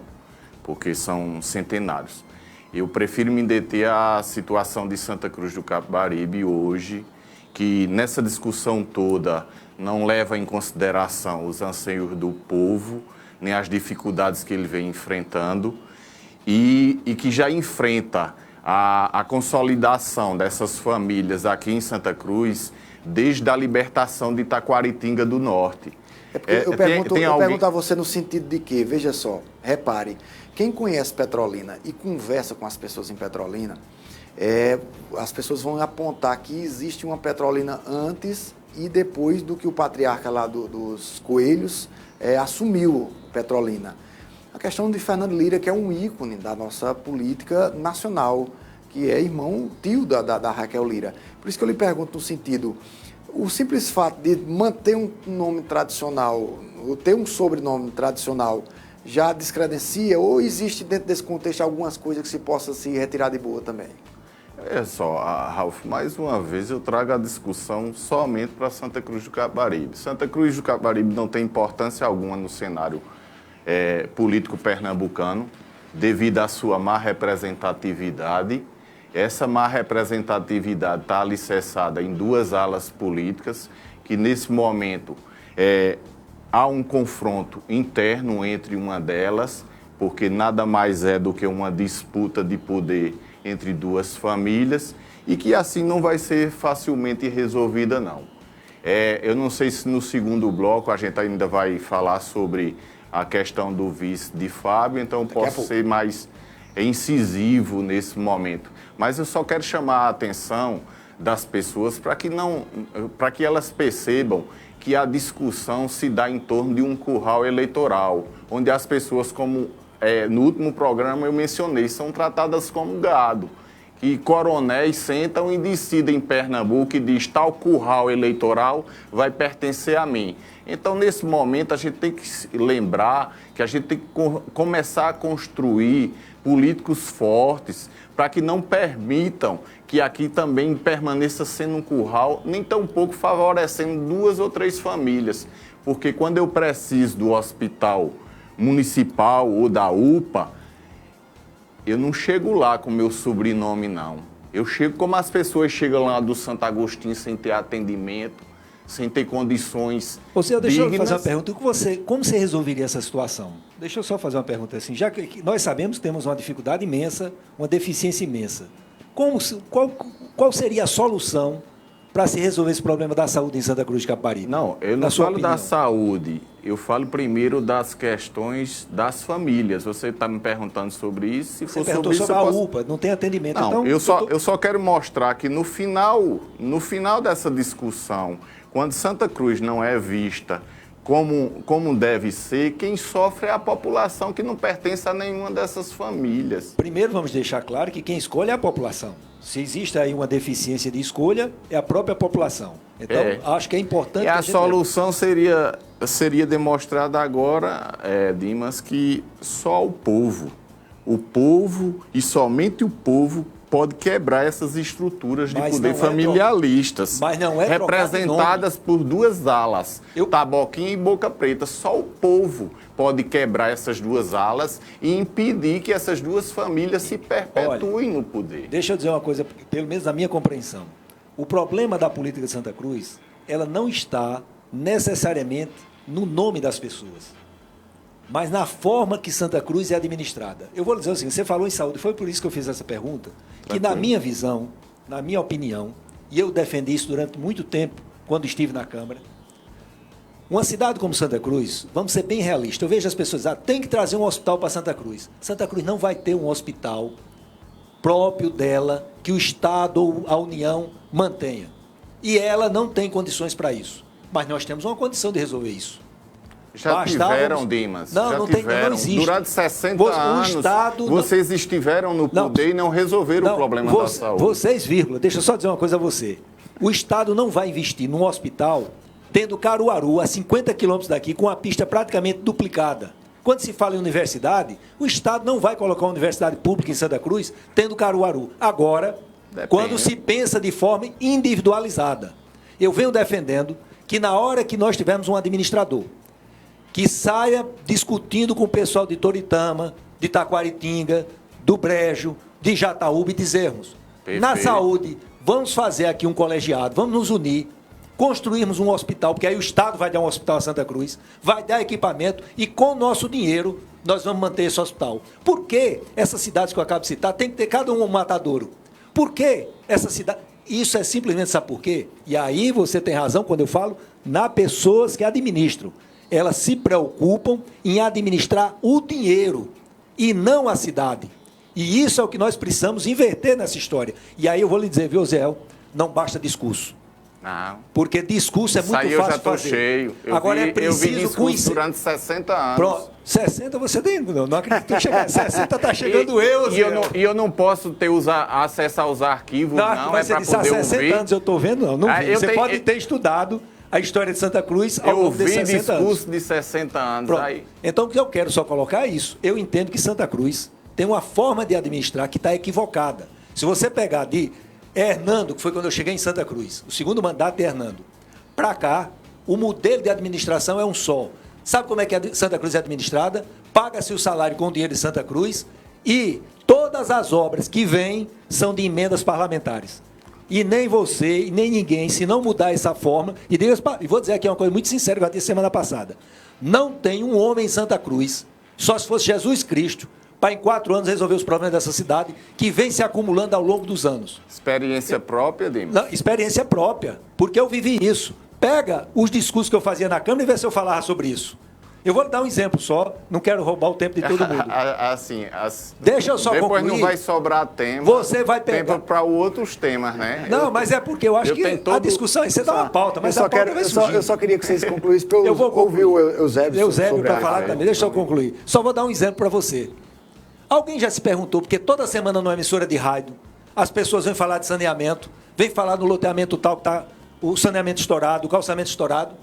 porque são centenários. Eu prefiro me deter à situação de Santa Cruz do Capibaribe hoje, que nessa discussão toda não leva em consideração os anseios do povo, nem as dificuldades que ele vem enfrentando, e que já enfrenta a consolidação dessas famílias aqui em Santa Cruz desde a libertação de Itaquaritinga do Norte. Eu pergunto a você no sentido de que, veja só, repare, quem conhece Petrolina e conversa com as pessoas em Petrolina, as pessoas vão apontar que existe uma Petrolina antes e depois do que o patriarca lá dos Coelhos assumiu Petrolina. A questão de Fernando Lira, que é um ícone da nossa política nacional, que é tio da Raquel Lira. Por isso que eu lhe pergunto no sentido, o simples fato de manter um nome tradicional, ou ter um sobrenome tradicional, já descredencia, ou existe dentro desse contexto algumas coisas que se possa se retirar de boa também? Ralf, mais uma vez eu trago a discussão somente para Santa Cruz do Capibaribe. Santa Cruz do Capibaribe não tem importância alguma no cenário político pernambucano, devido à sua má representatividade. Essa má representatividade está alicerçada em duas alas políticas, que nesse momento há um confronto interno entre uma delas, porque nada mais é do que uma disputa de poder entre duas famílias, e que assim não vai ser facilmente resolvida, não. Eu não sei se no segundo bloco a gente ainda vai falar sobre a questão do vice de Fábio, então posso ser mais incisivo nesse momento. Mas eu só quero chamar a atenção das pessoas para que elas percebam que a discussão se dá em torno de um curral eleitoral, onde as pessoas, como no último programa eu mencionei, são tratadas como gado. E coronéis sentam e decidem em Pernambuco e diz, tal curral eleitoral vai pertencer a mim. Então, nesse momento, a gente tem que lembrar que a gente tem que começar a construir políticos fortes para que não permitam que aqui também permaneça sendo um curral, nem tampouco favorecendo duas ou três famílias. Porque quando eu preciso do hospital municipal ou da UPA, eu não chego lá com meu sobrenome, não. Eu chego como as pessoas chegam lá do Santo Agostinho sem ter atendimento, sem ter condições dignas. Deixa eu fazer uma pergunta. Como você resolveria essa situação? Deixa eu só fazer uma pergunta assim. Já que nós sabemos que temos uma dificuldade imensa, uma deficiência imensa, qual seria a solução para se resolver esse problema da saúde em Santa Cruz de Capibaribe? Não, eu não falo da saúde, eu falo primeiro das questões das famílias. Você está me perguntando sobre isso? Se for sobre isso, sobre a UPA, não tem atendimento. Não, então, eu só quero mostrar que no final dessa discussão, quando Santa Cruz não é vista como deve ser, quem sofre é a população que não pertence a nenhuma dessas famílias. Primeiro vamos deixar claro que quem escolhe é a população. Se existe aí uma deficiência de escolha, é a própria população. Então, acho que é importante... E a solução seria demonstrada agora, Dimas, que só o povo e somente o povo pode quebrar essas estruturas de poder familiaristas, mas não é representadas por duas alas, Taboquinha e Boca Preta. Só o povo pode quebrar essas duas alas e impedir que essas duas famílias se perpetuem no poder. Deixa eu dizer uma coisa, pelo menos na minha compreensão. O problema da política de Santa Cruz, ela não está necessariamente no nome das pessoas, mas na forma que Santa Cruz é administrada. Eu vou dizer o seguinte, você falou em saúde, foi por isso que eu fiz essa pergunta, que na minha visão, na minha opinião, e eu defendi isso durante muito tempo, quando estive na Câmara, uma cidade como Santa Cruz, vamos ser bem realistas, eu vejo as pessoas dizendo, tem que trazer um hospital para Santa Cruz. Santa Cruz não vai ter um hospital próprio dela, que o Estado ou a União mantenha. E ela não tem condições para isso. Mas nós temos uma condição de resolver isso. Já tiveram, Dimas. Não existe. Durante 60 anos, vocês estiveram no poder e não resolveram o problema da saúde. Vocês, deixa eu só dizer uma coisa a você. O Estado não vai investir num hospital tendo Caruaru, a 50 quilômetros daqui, com a pista praticamente duplicada. Quando se fala em universidade, o Estado não vai colocar uma universidade pública em Santa Cruz tendo Caruaru. Agora, quando se pensa de forma individualizada. Eu venho defendendo que na hora que nós tivermos um administrador que saia discutindo com o pessoal de Toritama, de Taquaritinga, do Brejo, de Jataúba e dizermos, na saúde, vamos fazer aqui um colegiado, vamos nos unir, construirmos um hospital, porque aí o Estado vai dar um hospital a Santa Cruz, vai dar equipamento e com o nosso dinheiro nós vamos manter esse hospital. Por que essas cidades que eu acabo de citar tem que ter cada um matadouro? Por que essa cidade... Isso é simplesmente, sabe por quê? E aí você tem razão quando eu falo nas pessoas que administram. Elas se preocupam em administrar o dinheiro e não a cidade. E isso é o que nós precisamos inverter nessa história. E aí eu vou lhe dizer, viu, Zé, não basta discurso. Não. Porque discurso é muito fácil eu já estou fazer. Cheio. Agora é preciso eu vi discurso durante 60 anos. Pronto. 60 você tem, não acredito que chegar. 60 está chegando e eu não posso ter acesso aos arquivos, não mas é para poder há 60 anos eu estou vendo, não vi. Você pode ter estudado a história de Santa Cruz ao longo de 60 anos. Eu vi discurso de 60 anos. Aí. Então, o que eu quero só colocar é isso. Eu entendo que Santa Cruz tem uma forma de administrar que está equivocada. Se você pegar de Hernando, que foi quando eu cheguei em Santa Cruz, o segundo mandato de Hernando, para cá, o modelo de administração é um só. Sabe como é que a Santa Cruz é administrada? Paga-se o salário com o dinheiro de Santa Cruz e todas as obras que vêm são de emendas parlamentares. E nem você, e nem ninguém, se não mudar essa forma, e vou dizer aqui uma coisa muito sincera que eu disse semana passada, não tem um homem em Santa Cruz, só se fosse Jesus Cristo, para em 4 anos resolver os problemas dessa cidade, que vem se acumulando ao longo dos anos. Experiência própria, Dimas? Não, experiência própria, porque eu vivi isso. Pega os discursos que eu fazia na Câmara e vê se eu falava sobre isso. Eu vou dar um exemplo só, não quero roubar o tempo de todo mundo. Deixa eu só concluir. Depois não vai sobrar tempo. Você vai pegar para outros temas, né? Não, mas é porque eu acho que a discussão, você dá uma pauta, mas a pauta vai surgir. Eu só queria que vocês concluíssem, porque eu vou ouvir o Eusébio para falar também. Deixa eu concluir. Só vou dar um exemplo para você. Alguém já se perguntou, porque toda semana numa emissora de rádio, as pessoas vêm falar de saneamento, vêm falar no loteamento tal que está o saneamento estourado, o calçamento estourado.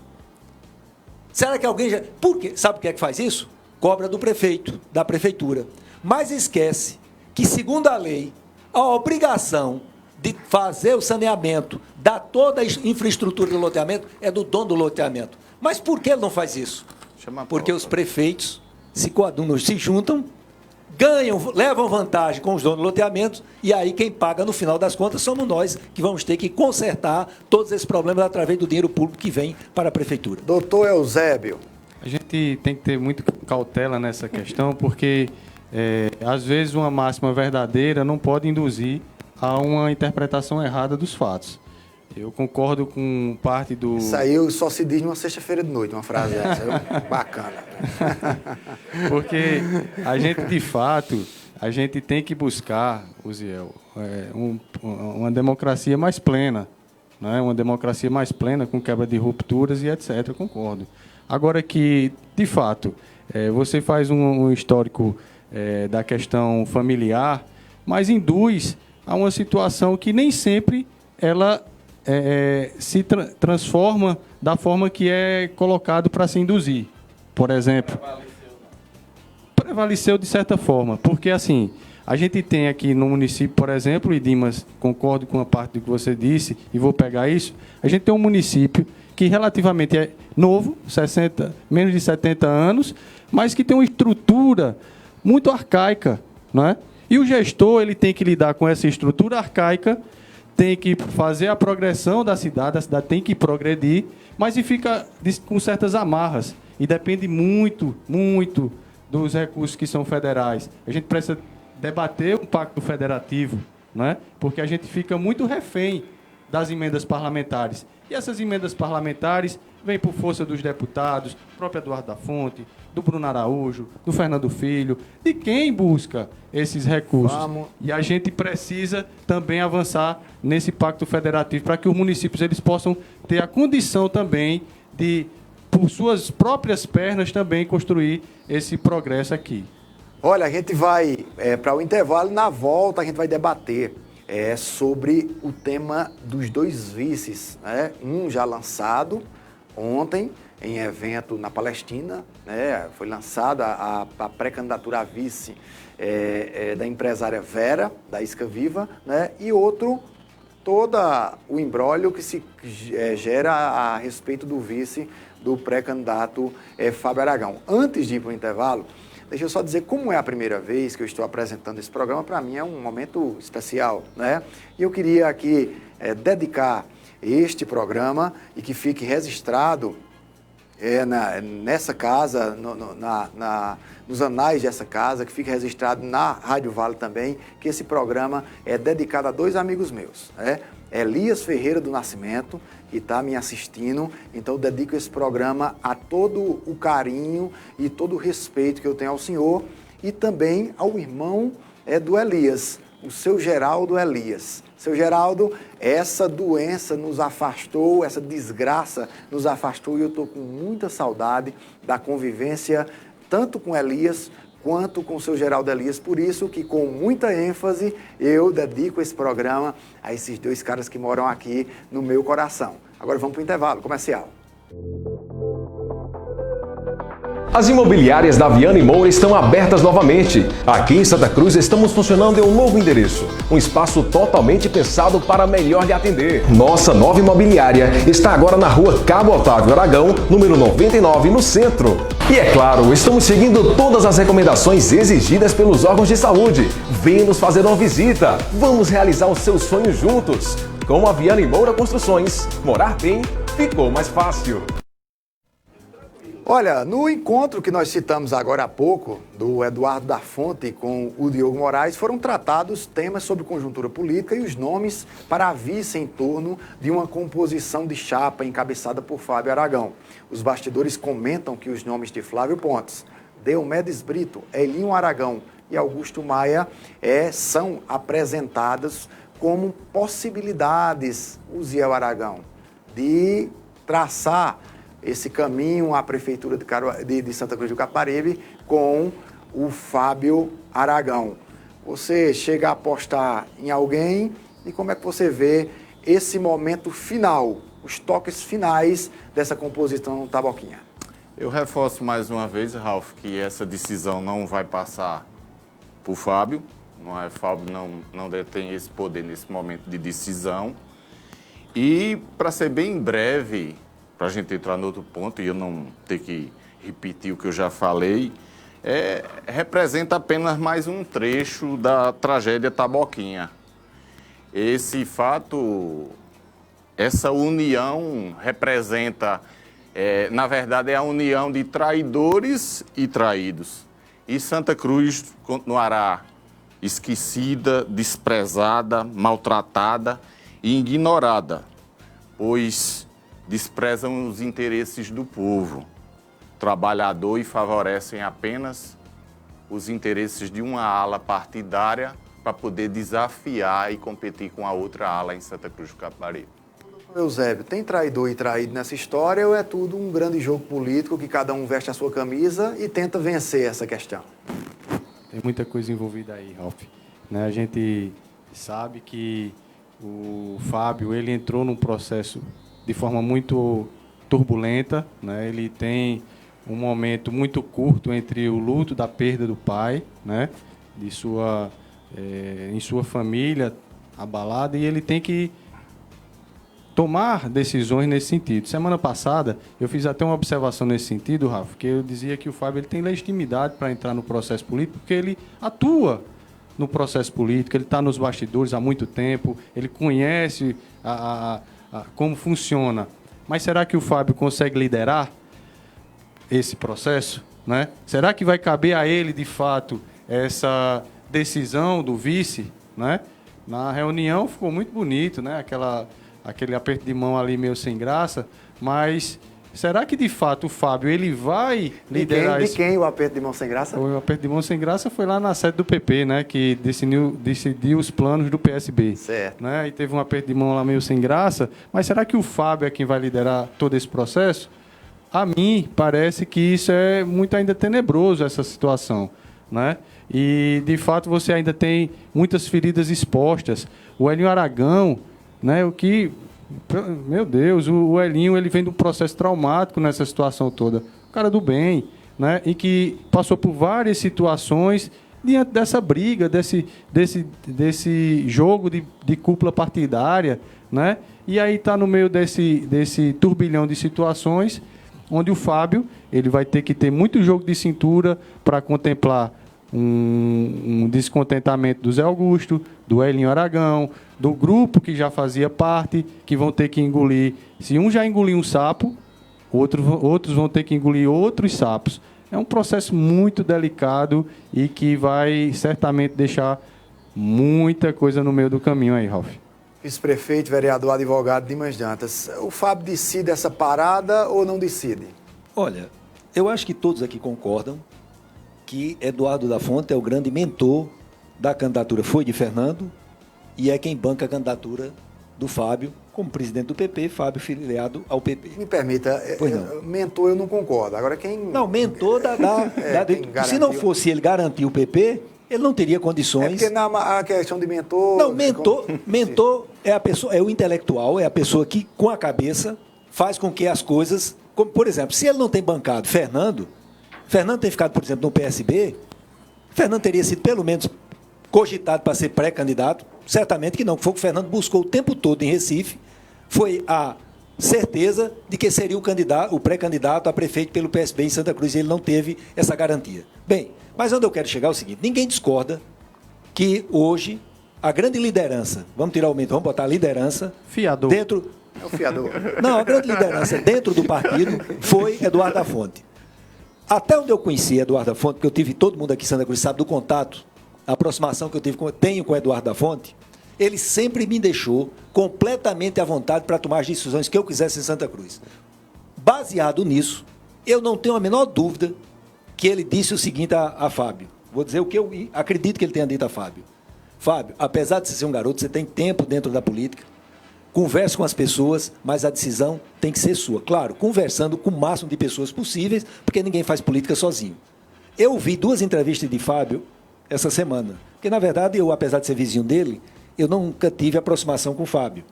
Será que alguém já... Por quê? Sabe o que é que faz isso? Cobra do prefeito, da prefeitura. Mas esquece que, segundo a lei, a obrigação de fazer o saneamento, dar toda a infraestrutura do loteamento, é do dono do loteamento. Mas por que ele não faz isso? Porque os prefeitos se juntam, ganham, levam vantagem com os donos do loteamento, e aí quem paga no final das contas somos nós, que vamos ter que consertar todos esses problemas através do dinheiro público que vem para a prefeitura. Doutor Eusébio. A gente tem que ter muito cautela nessa questão, porque às vezes uma máxima verdadeira não pode induzir a uma interpretação errada dos fatos. Eu concordo com parte do... Isso aí só se diz numa sexta-feira de noite, uma frase dessa. Bacana. Porque a gente, de fato, a gente tem que buscar, Uziel, uma democracia mais plena, né? Uma democracia mais plena, com quebra de rupturas e etc. Eu concordo. Agora que, de fato, você faz um histórico da questão familiar, mas induz a uma situação que nem sempre ela se transforma da forma que é colocado para se induzir. Por exemplo, prevaleceu de certa forma, porque assim, a gente tem aqui no município, por exemplo, e Dimas, concordo com a parte do que você disse, e vou pegar isso, a gente tem um município que relativamente é novo, menos de 70 anos, mas que tem uma estrutura muito arcaica, não é? E o gestor ele tem que lidar com essa estrutura arcaica, tem que fazer a progressão da cidade tem que progredir, mas e fica com certas amarras, e depende muito, muito dos recursos que são federais. A gente precisa debater um pacto federativo, não é? Porque a gente fica muito refém das emendas parlamentares. E essas emendas parlamentares vêm por força dos deputados, do próprio Eduardo da Fonte, do Bruno Araújo, do Fernando Filho, de quem busca esses recursos. E a gente precisa também avançar nesse pacto federativo para que os municípios eles possam ter a condição também de, por suas próprias pernas, também construir esse progresso aqui. Olha, a gente vai para o intervalo, na volta a gente vai debater sobre o tema dos 2 vices, né? Um já lançado ontem, em evento na Palestina, né? Foi lançada a pré-candidatura a vice da empresária Vera, da Isca Viva, né? E outro, todo o imbróglio que se gera a respeito do vice do pré-candidato Fábio Aragão. Antes de ir para o intervalo, deixa eu só dizer como é a primeira vez que eu estou apresentando esse programa. Para mim é um momento especial, né? E eu queria aqui dedicar este programa e que fique registrado nessa casa, nos anais dessa casa, que fique registrado na Rádio Vale também, que esse programa é dedicado a 2 amigos meus, né? Elias Ferreira do Nascimento, que está me assistindo, então eu dedico esse programa a todo o carinho e todo o respeito que eu tenho ao senhor, e também ao irmão do Elias, o seu Geraldo Elias. Seu Geraldo, essa doença nos afastou, essa desgraça nos afastou, e eu estou com muita saudade da convivência, tanto com Elias quanto com o seu Geraldo Elias. Por isso que, com muita ênfase, eu dedico esse programa a esses 2 caras que moram aqui no meu coração. Agora vamos para o intervalo comercial. As imobiliárias da Viana e Moura estão abertas novamente. Aqui em Santa Cruz estamos funcionando em um novo endereço, um espaço totalmente pensado para melhor lhe atender. Nossa nova imobiliária está agora na rua Cabo Otávio Aragão, número 99, no centro. E é claro, estamos seguindo todas as recomendações exigidas pelos órgãos de saúde. Venha nos fazer uma visita. Vamos realizar os seus sonhos juntos. Com a Viana e Moura Construções, morar bem ficou mais fácil. Olha, no encontro que nós citamos agora há pouco, do Eduardo da Fonte com o Diogo Moraes, foram tratados temas sobre conjuntura política e os nomes para a vice em torno de uma composição de chapa encabeçada por Fábio Aragão. Os bastidores comentam que os nomes de Flávio Pontes, Deomedes Brito, Elinho Aragão e Augusto Maia são apresentados como possibilidades, Uziel Aragão, de traçar esse caminho à Prefeitura de Santa Cruz do Caparibe com o Fábio Aragão. Você chega a apostar em alguém e como é que você vê esse momento final, os toques finais dessa composição Taboquinha? Eu reforço mais uma vez, Ralf, que essa decisão não vai passar por Fábio. Fábio não detém esse poder nesse momento de decisão. E, para ser bem breve, para a gente entrar no outro ponto e eu não ter que repetir o que eu já falei, representa apenas mais um trecho da tragédia Taboquinha. Esse fato, essa união representa, na verdade, é a união de traidores e traídos. E Santa Cruz continuará esquecida, desprezada, maltratada e ignorada. pois desprezam os interesses do povo, trabalhador, e favorecem apenas os interesses de uma ala partidária para poder desafiar e competir com a outra ala em Santa Cruz do Capibaribe. Eusébio, tem traidor e traído nessa história ou é tudo um grande jogo político que cada um veste a sua camisa e tenta vencer essa questão? Tem muita coisa envolvida aí, Ralf. Né, a gente sabe que o Fábio ele entrou num processo de forma muito turbulenta. Né, ele tem um momento muito curto entre o luto da perda do pai, né, em sua família abalada, e ele tem que tomar decisões nesse sentido. Semana passada, eu fiz até uma observação nesse sentido, Rafa, que eu dizia que o Fábio ele tem legitimidade para entrar no processo político, porque ele atua no processo político, ele está nos bastidores há muito tempo, ele conhece como funciona. Mas será que o Fábio consegue liderar esse processo? Né? Será que vai caber a ele, de fato, essa decisão do vice? Né? Na reunião ficou muito bonito, né? Aquele aperto de mão ali meio sem graça, mas será que de fato o Fábio ele vai liderar De quem o aperto de mão sem graça? O aperto de mão sem graça foi lá na sede do PP, né, que decidiu os planos do PSB. Certo. Né, e teve um aperto de mão lá meio sem graça, mas será que o Fábio é quem vai liderar todo esse processo? A mim parece que isso é muito ainda tenebroso, essa situação, né? E de fato você ainda tem muitas feridas expostas. O Elinho Aragão, né, meu Deus, o Elinho ele vem de um processo traumático nessa situação toda. O cara do bem, né, e que passou por várias situações diante dessa briga, desse jogo de cúpula partidária, né, e aí está no meio desse turbilhão de situações, onde o Fábio ele vai ter que ter muito jogo de cintura para contemplar um descontentamento do Zé Augusto, do Elinho Aragão, do grupo que já fazia parte, que vão ter que engolir. Se um já engoliu um sapo, outros vão ter que engolir outros sapos. É um processo muito delicado e que vai certamente deixar muita coisa no meio do caminho aí, Ralf. Vice-prefeito, vereador, advogado Dimas Dantas, o Fábio decide essa parada ou não decide? Olha, eu acho que todos aqui concordam que Eduardo da Fonte é o grande mentor da candidatura, foi de Fernando, e é quem banca a candidatura do Fábio, como presidente do PP, Fábio filiado ao PP. Me permita, mentor eu não concordo. Agora quem... Não, mentor se não fosse ele garantir o PP, ele não teria condições... É porque a questão de mentor... Não, mentor é a pessoa, é o intelectual, é a pessoa que, com a cabeça, faz com que as coisas... Como, por exemplo, se ele não tem bancado Fernando tem ficado, por exemplo, no PSB, Fernando teria sido, pelo menos, cogitado para ser pré-candidato. Certamente que não, que foi o que o Fernando buscou o tempo todo em Recife, foi a certeza de que seria o pré-candidato a prefeito pelo PSB em Santa Cruz, e ele não teve essa garantia. Bem, mas onde eu quero chegar é o seguinte, ninguém discorda que hoje a grande liderança, vamos tirar o mito, vamos botar a liderança... Fiador. Dentro... É o fiador. Não, a grande liderança dentro do partido foi Eduardo da Fonte. Até onde eu conheci Eduardo da Fonte, porque eu tive, todo mundo aqui em Santa Cruz sabe do contato, a aproximação que eu tenho com Eduardo da Fonte, ele sempre me deixou completamente à vontade para tomar as decisões que eu quisesse em Santa Cruz. Baseado nisso, eu não tenho a menor dúvida que ele disse o seguinte a Fábio. Vou dizer o que eu acredito que ele tenha dito a Fábio. Fábio, apesar de você ser um garoto, você tem tempo dentro da política, converse com as pessoas, mas a decisão tem que ser sua. Claro, conversando com o máximo de pessoas possíveis, porque ninguém faz política sozinho. Eu vi 2 entrevistas de Fábio essa semana, porque, na verdade, eu, apesar de ser vizinho dele, eu nunca tive aproximação com o Fábio.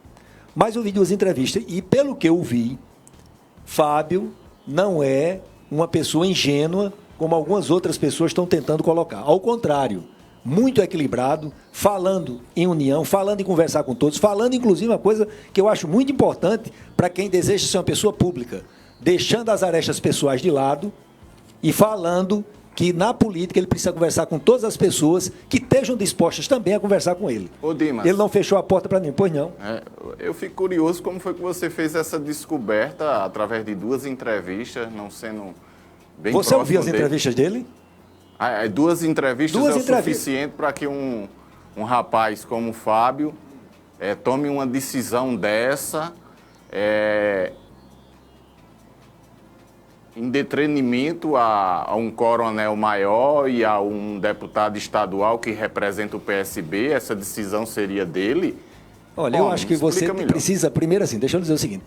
Mas eu vi 2 entrevistas e, pelo que eu vi, Fábio não é uma pessoa ingênua, como algumas outras pessoas estão tentando colocar. Ao contrário, muito equilibrado, falando em união, falando em conversar com todos, falando, inclusive, uma coisa que eu acho muito importante para quem deseja ser uma pessoa pública, deixando as arestas pessoais de lado e falando que, na política, ele precisa conversar com todas as pessoas que estejam dispostas também a conversar com ele. Ô, Dimas, ele não fechou a porta para ninguém, pois não? Eu fico curioso como foi que você fez essa descoberta através de 2 entrevistas, não sendo bem Você ouviu as entrevistas dele? 2 entrevistas é o suficiente para que um rapaz como o Fábio tome uma decisão dessa em detrimento a um coronel maior e a um deputado estadual que representa o PSB, essa decisão seria dele? Olha, eu acho que você precisa, primeiro assim, deixa eu dizer o seguinte,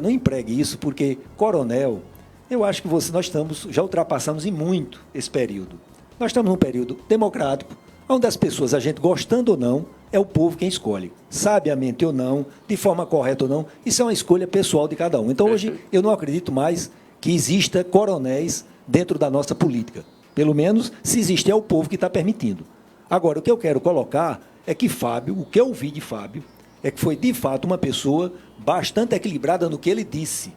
não empregue isso, porque coronel, eu acho que nós já ultrapassamos em muito esse período. Nós estamos num período democrático, onde as pessoas, a gente gostando ou não, é o povo quem escolhe. Sabiamente ou não, de forma correta ou não, isso é uma escolha pessoal de cada um. Então, hoje, eu não acredito mais que exista coronéis dentro da nossa política. Pelo menos, se existe, é o povo que está permitindo. Agora, o que eu quero colocar é que Fábio, o que eu ouvi de Fábio, é que foi, de fato, uma pessoa bastante equilibrada no que ele disse.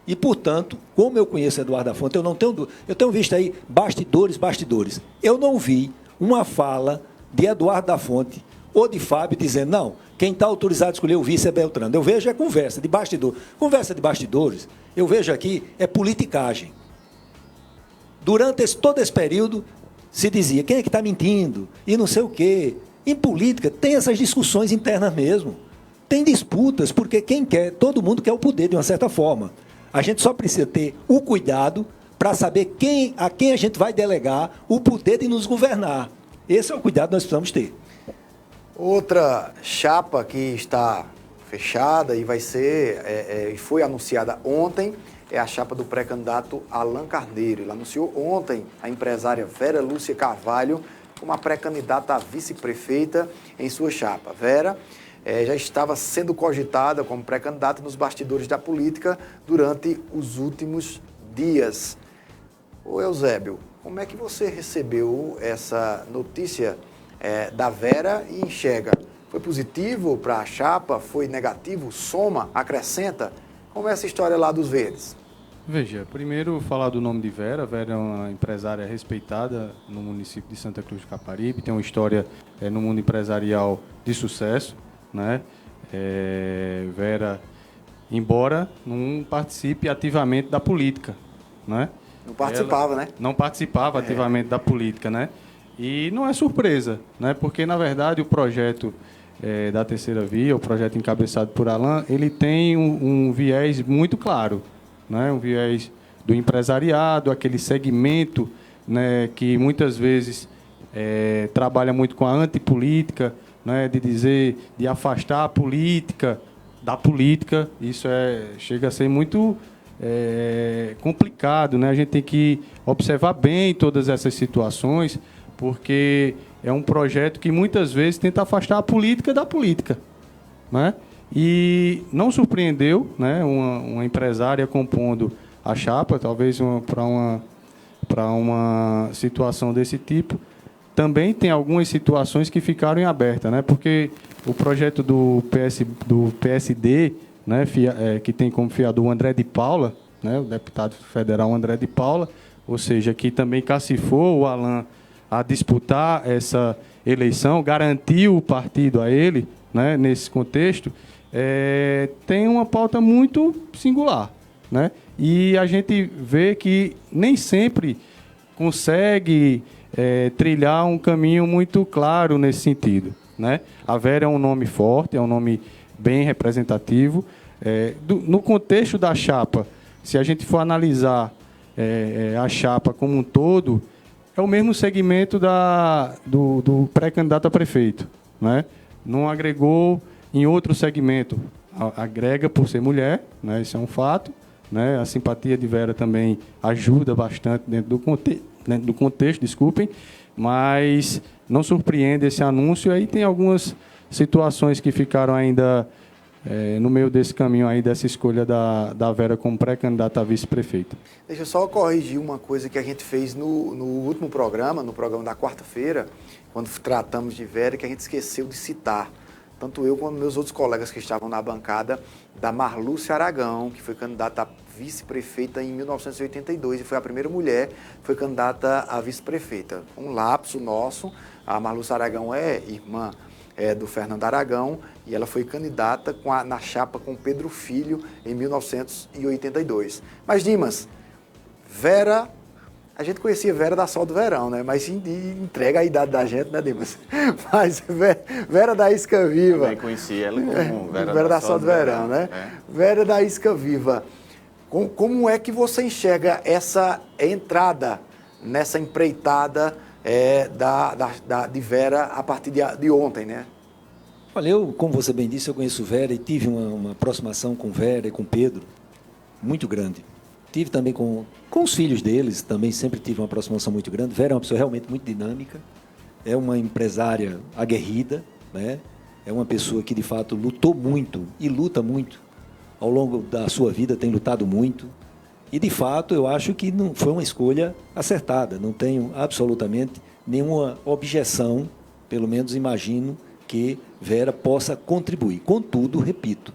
E, portanto, como eu conheço Eduardo da Fonte, eu tenho visto aí bastidores. Eu não vi uma fala de Eduardo da Fonte ou de Fábio dizendo, não, quem está autorizado a escolher o vice é Beltrano. Eu vejo conversa de bastidor. Conversa de bastidores, eu vejo aqui, é politicagem. Durante todo esse período, se dizia, quem é que está mentindo? E não sei o quê. Em política, tem essas discussões internas mesmo. Tem disputas, porque todo mundo quer o poder de uma certa forma. A gente só precisa ter o cuidado para saber a quem a gente vai delegar o poder de nos governar. Esse é o cuidado que nós precisamos ter. Outra chapa que está fechada e vai ser, foi anunciada ontem, é a chapa do pré-candidato Alan Carneiro. Ele anunciou ontem a empresária Vera Lúcia Carvalho como a pré-candidata a vice-prefeita em sua chapa. Vera já estava sendo cogitada como pré-candidata nos bastidores da política durante os últimos dias. Ô Eusébio, como é que você recebeu essa notícia da Vera e enxerga? Foi positivo para a chapa? Foi negativo? Soma? Acrescenta? Como é essa história lá dos Verdes? Veja, primeiro falar do nome de Vera. Vera é uma empresária respeitada no município de Santa Cruz do Caparibe, tem uma história no mundo empresarial de sucesso, né? Vera, embora não participe ativamente da política, né? Não participava, né? Não participava ativamente da política, né? E não é surpresa, né? Porque, na verdade, o projeto da Terceira Via, o projeto encabeçado por Alan, ele tem um viés muito claro, né? Um viés do empresariado, aquele segmento, né, que muitas vezes trabalha muito com a antipolítica, né, de afastar a política da política. Isso chega a ser muito complicado, né? A gente tem que observar bem todas essas situações, porque é um projeto que muitas vezes tenta afastar a política da política, né? E não surpreendeu, né, uma empresária compondo a chapa, talvez para uma situação desse tipo. Também tem algumas situações que ficaram em aberta, né? Porque o projeto do PSD, né, que tem como fiador o André de Paula, né, o deputado federal André de Paula, ou seja, que também cacifou o Alan a disputar essa eleição, garantiu o partido a ele, né, nesse contexto, tem uma pauta muito singular, né? E a gente vê que nem sempre consegue trilhar um caminho muito claro nesse sentido, né? A Vera é um nome forte, é um nome bem representativo. No contexto da chapa, se a gente for analisar a chapa como um todo, é o mesmo segmento do pré-candidato a prefeito, né? Não agregou em outro segmento, agrega por ser mulher, né? Isso é um fato, né? A simpatia de Vera também ajuda bastante dentro do contexto, desculpem, mas não surpreende esse anúncio. Aí tem algumas situações que ficaram ainda no meio desse caminho aí, dessa escolha da Vera como pré-candidata a vice-prefeita. Deixa eu só corrigir uma coisa que a gente fez no último programa, no programa da quarta-feira, quando tratamos de Vera, que a gente esqueceu de citar, tanto eu quanto meus outros colegas que estavam na bancada, da Marlúcia Aragão, que foi candidata a vice-prefeita em 1982 e foi a primeira mulher que foi candidata a vice-prefeita. Um lapso nosso, a Marlúcia Aragão é irmã do Fernando Aragão, e ela foi candidata na chapa com Pedro Filho em 1982. Mas, Dimas, Vera A gente conhecia Vera da Sol do Verão, né? Mas entrega a idade da gente, né, Dimas? Mas Vera da Isca Viva. Também conheci ela como Vera da Sol do Verão, né? É. Vera da Isca Viva. Como é que você enxerga essa entrada nessa empreitada de Vera a partir de ontem, né? Olha, como você bem disse, eu conheço Vera e tive uma aproximação com Vera e com Pedro muito grande. Tive também com os filhos deles, também sempre tive uma aproximação muito grande. Vera é uma pessoa realmente muito dinâmica, é uma empresária aguerrida, né? É uma pessoa que, de fato, lutou muito e luta muito. Ao longo da sua vida tem lutado muito. E, de fato, eu acho que não foi uma escolha acertada. Não tenho absolutamente nenhuma objeção, pelo menos imagino que Vera possa contribuir. Contudo, repito,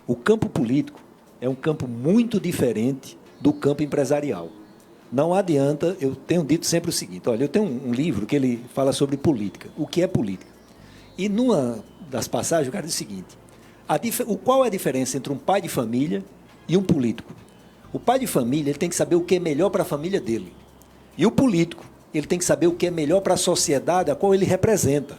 o campo político é um campo muito diferente do campo empresarial. Não adianta, eu tenho dito sempre o seguinte, olha, eu tenho um livro que ele fala sobre política, o que é política. E numa das passagens, o cara diz o seguinte, qual é a diferença entre um pai de família e um político? O pai de família ele tem que saber o que é melhor para a família dele. E o político, ele tem que saber o que é melhor para a sociedade a qual ele representa.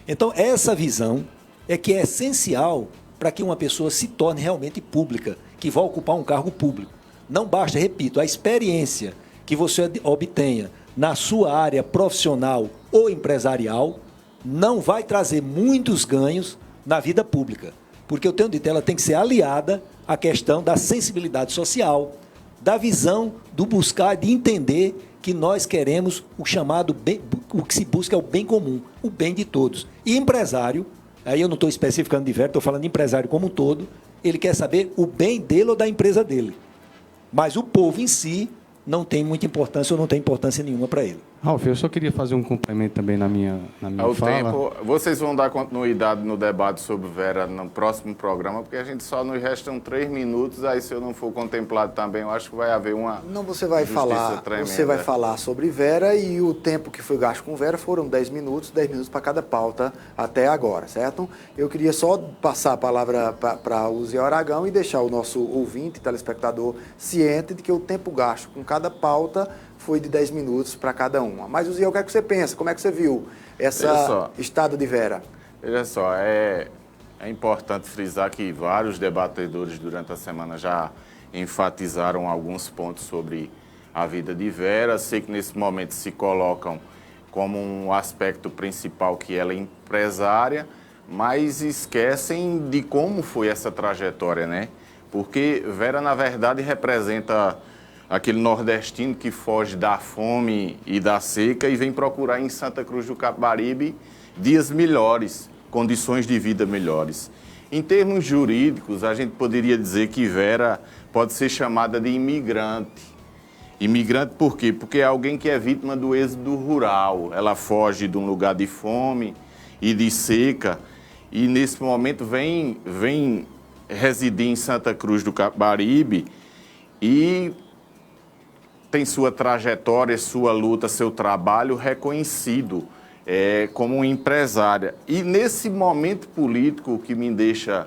Então, essa visão é que é essencial para que uma pessoa se torne realmente pública, que vai ocupar um cargo público. Não basta, repito, a experiência que você obtenha na sua área profissional ou empresarial não vai trazer muitos ganhos na vida pública. Porque eu tenho dito, ela tem que ser aliada à questão da sensibilidade social, da visão do buscar, de entender que nós queremos o chamado bem, o que se busca é o bem comum, o bem de todos. E empresário, aí eu não estou especificando de Vera, estou falando de empresário como um todo, ele quer saber o bem dele ou da empresa dele. Mas o povo em si não tem muita importância ou não tem importância nenhuma para ele. Ralf, eu só queria fazer um complemento também na minha fala. Vocês vão dar continuidade no debate sobre Vera no próximo programa, porque a gente só nos restam 3 minutos, aí se eu não for contemplado também, eu acho que vai haver uma Não, você vai tremenda. falar sobre Vera e o tempo que foi gasto com Vera foram 10 minutos para cada pauta até agora, certo? Eu queria só passar a palavra para o Zé Aragão e deixar o nosso ouvinte, telespectador, ciente de que o tempo gasto com cada pauta foi de 10 minutos para cada uma. Mas, Zé, o que é que você pensa? Como é que você viu essa estado de Vera? Veja só, é importante frisar que vários debatedores durante a semana já enfatizaram alguns pontos sobre a vida de Vera. Sei que nesse momento se colocam como um aspecto principal que ela é empresária, mas esquecem de como foi essa trajetória, né? Porque Vera, na verdade, representa aquele nordestino que foge da fome e da seca e vem procurar em Santa Cruz do Capibaribe dias melhores, condições de vida melhores. Em termos jurídicos, a gente poderia dizer que Vera pode ser chamada de imigrante. Imigrante por quê? Porque é alguém que é vítima do êxodo rural. Ela foge de um lugar de fome e de seca e, nesse momento, vem residir em Santa Cruz do Capibaribe e tem sua trajetória, sua luta, seu trabalho reconhecido como uma empresária. E nesse momento político que me deixa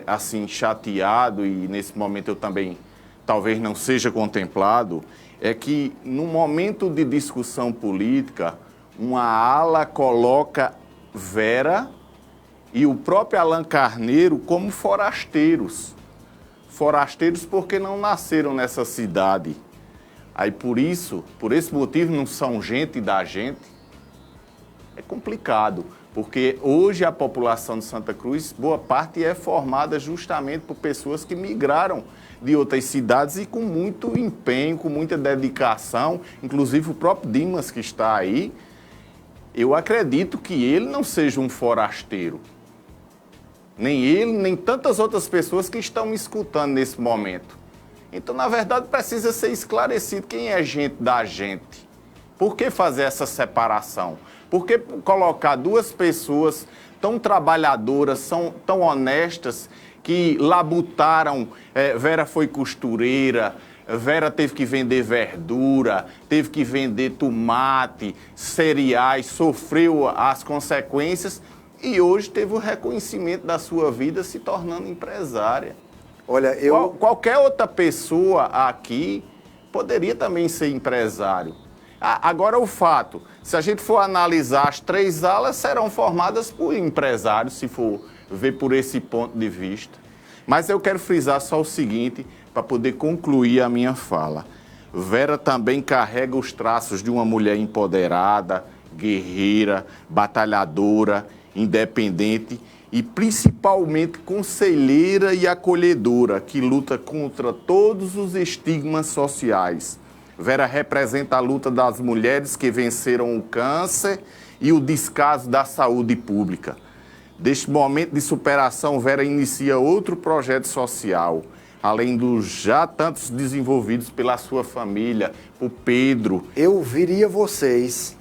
assim chateado, e nesse momento eu também talvez não seja contemplado, é que no momento de discussão política, uma ala coloca Vera e o próprio Allan Carneiro como forasteiros. Forasteiros porque não nasceram nessa cidade. Aí por esse motivo, não são gente da gente. É complicado, porque hoje a população de Santa Cruz, boa parte é formada justamente por pessoas que migraram de outras cidades e com muito empenho, com muita dedicação, inclusive o próprio Dimas que está aí, eu acredito que ele não seja um forasteiro. Nem ele, nem tantas outras pessoas que estão me escutando nesse momento. Então, na verdade, precisa ser esclarecido quem é gente da gente. Por que fazer essa separação? Por que colocar duas pessoas tão trabalhadoras, tão honestas, que labutaram? Vera foi costureira, Vera teve que vender verdura, teve que vender tomate, cereais, sofreu as consequências e hoje teve o reconhecimento da sua vida se tornando empresária. Olha, Qualquer outra pessoa aqui poderia também ser empresário. Agora o fato, se a gente for analisar, as 3 alas serão formadas por empresários, se for ver por esse ponto de vista. Mas eu quero frisar só o seguinte, para poder concluir a minha fala. Vera também carrega os traços de uma mulher empoderada, guerreira, batalhadora, independente e principalmente conselheira e acolhedora, que luta contra todos os estigmas sociais. Vera representa a luta das mulheres que venceram o câncer e o descaso da saúde pública. Deste momento de superação, Vera inicia outro projeto social, além dos já tantos desenvolvidos pela sua família, por Pedro. Eu viria vocês,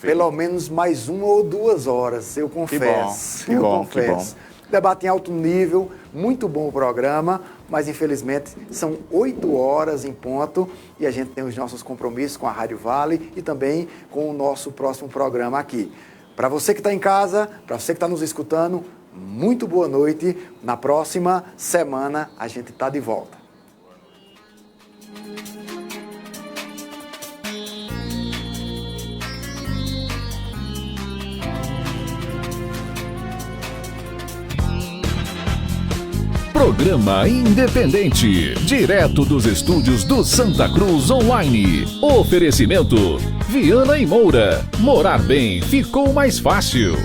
pelo menos mais 1 ou 2 horas, eu confesso. Que bom. Debate em alto nível, muito bom o programa, mas infelizmente são 8 horas em ponto e a gente tem os nossos compromissos com a Rádio Vale e também com o nosso próximo programa aqui. Para você que está em casa, para você que está nos escutando, muito boa noite. Na próxima semana a gente está de volta. Programa Independente, direto dos estúdios do Santa Cruz Online. Oferecimento: Viana e Moura. Morar bem ficou mais fácil.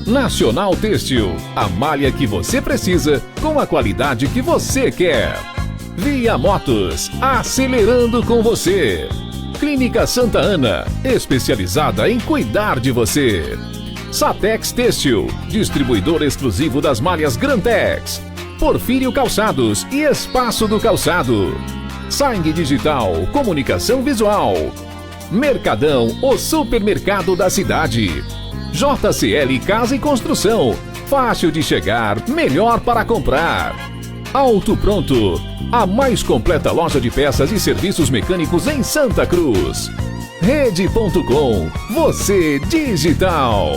Nacional Têxtil, a malha que você precisa com a qualidade que você quer. Via Motos, acelerando com você. Clínica Santa Ana, especializada em cuidar de você. Satex Têxtil, distribuidor exclusivo das malhas Grantex. Porfírio Calçados e Espaço do Calçado. Sangue Digital, comunicação visual. Mercadão, o supermercado da cidade. JCL Casa e Construção, fácil de chegar, melhor para comprar. Auto Pronto, a mais completa loja de peças e serviços mecânicos em Santa Cruz. Rede.com, você digital.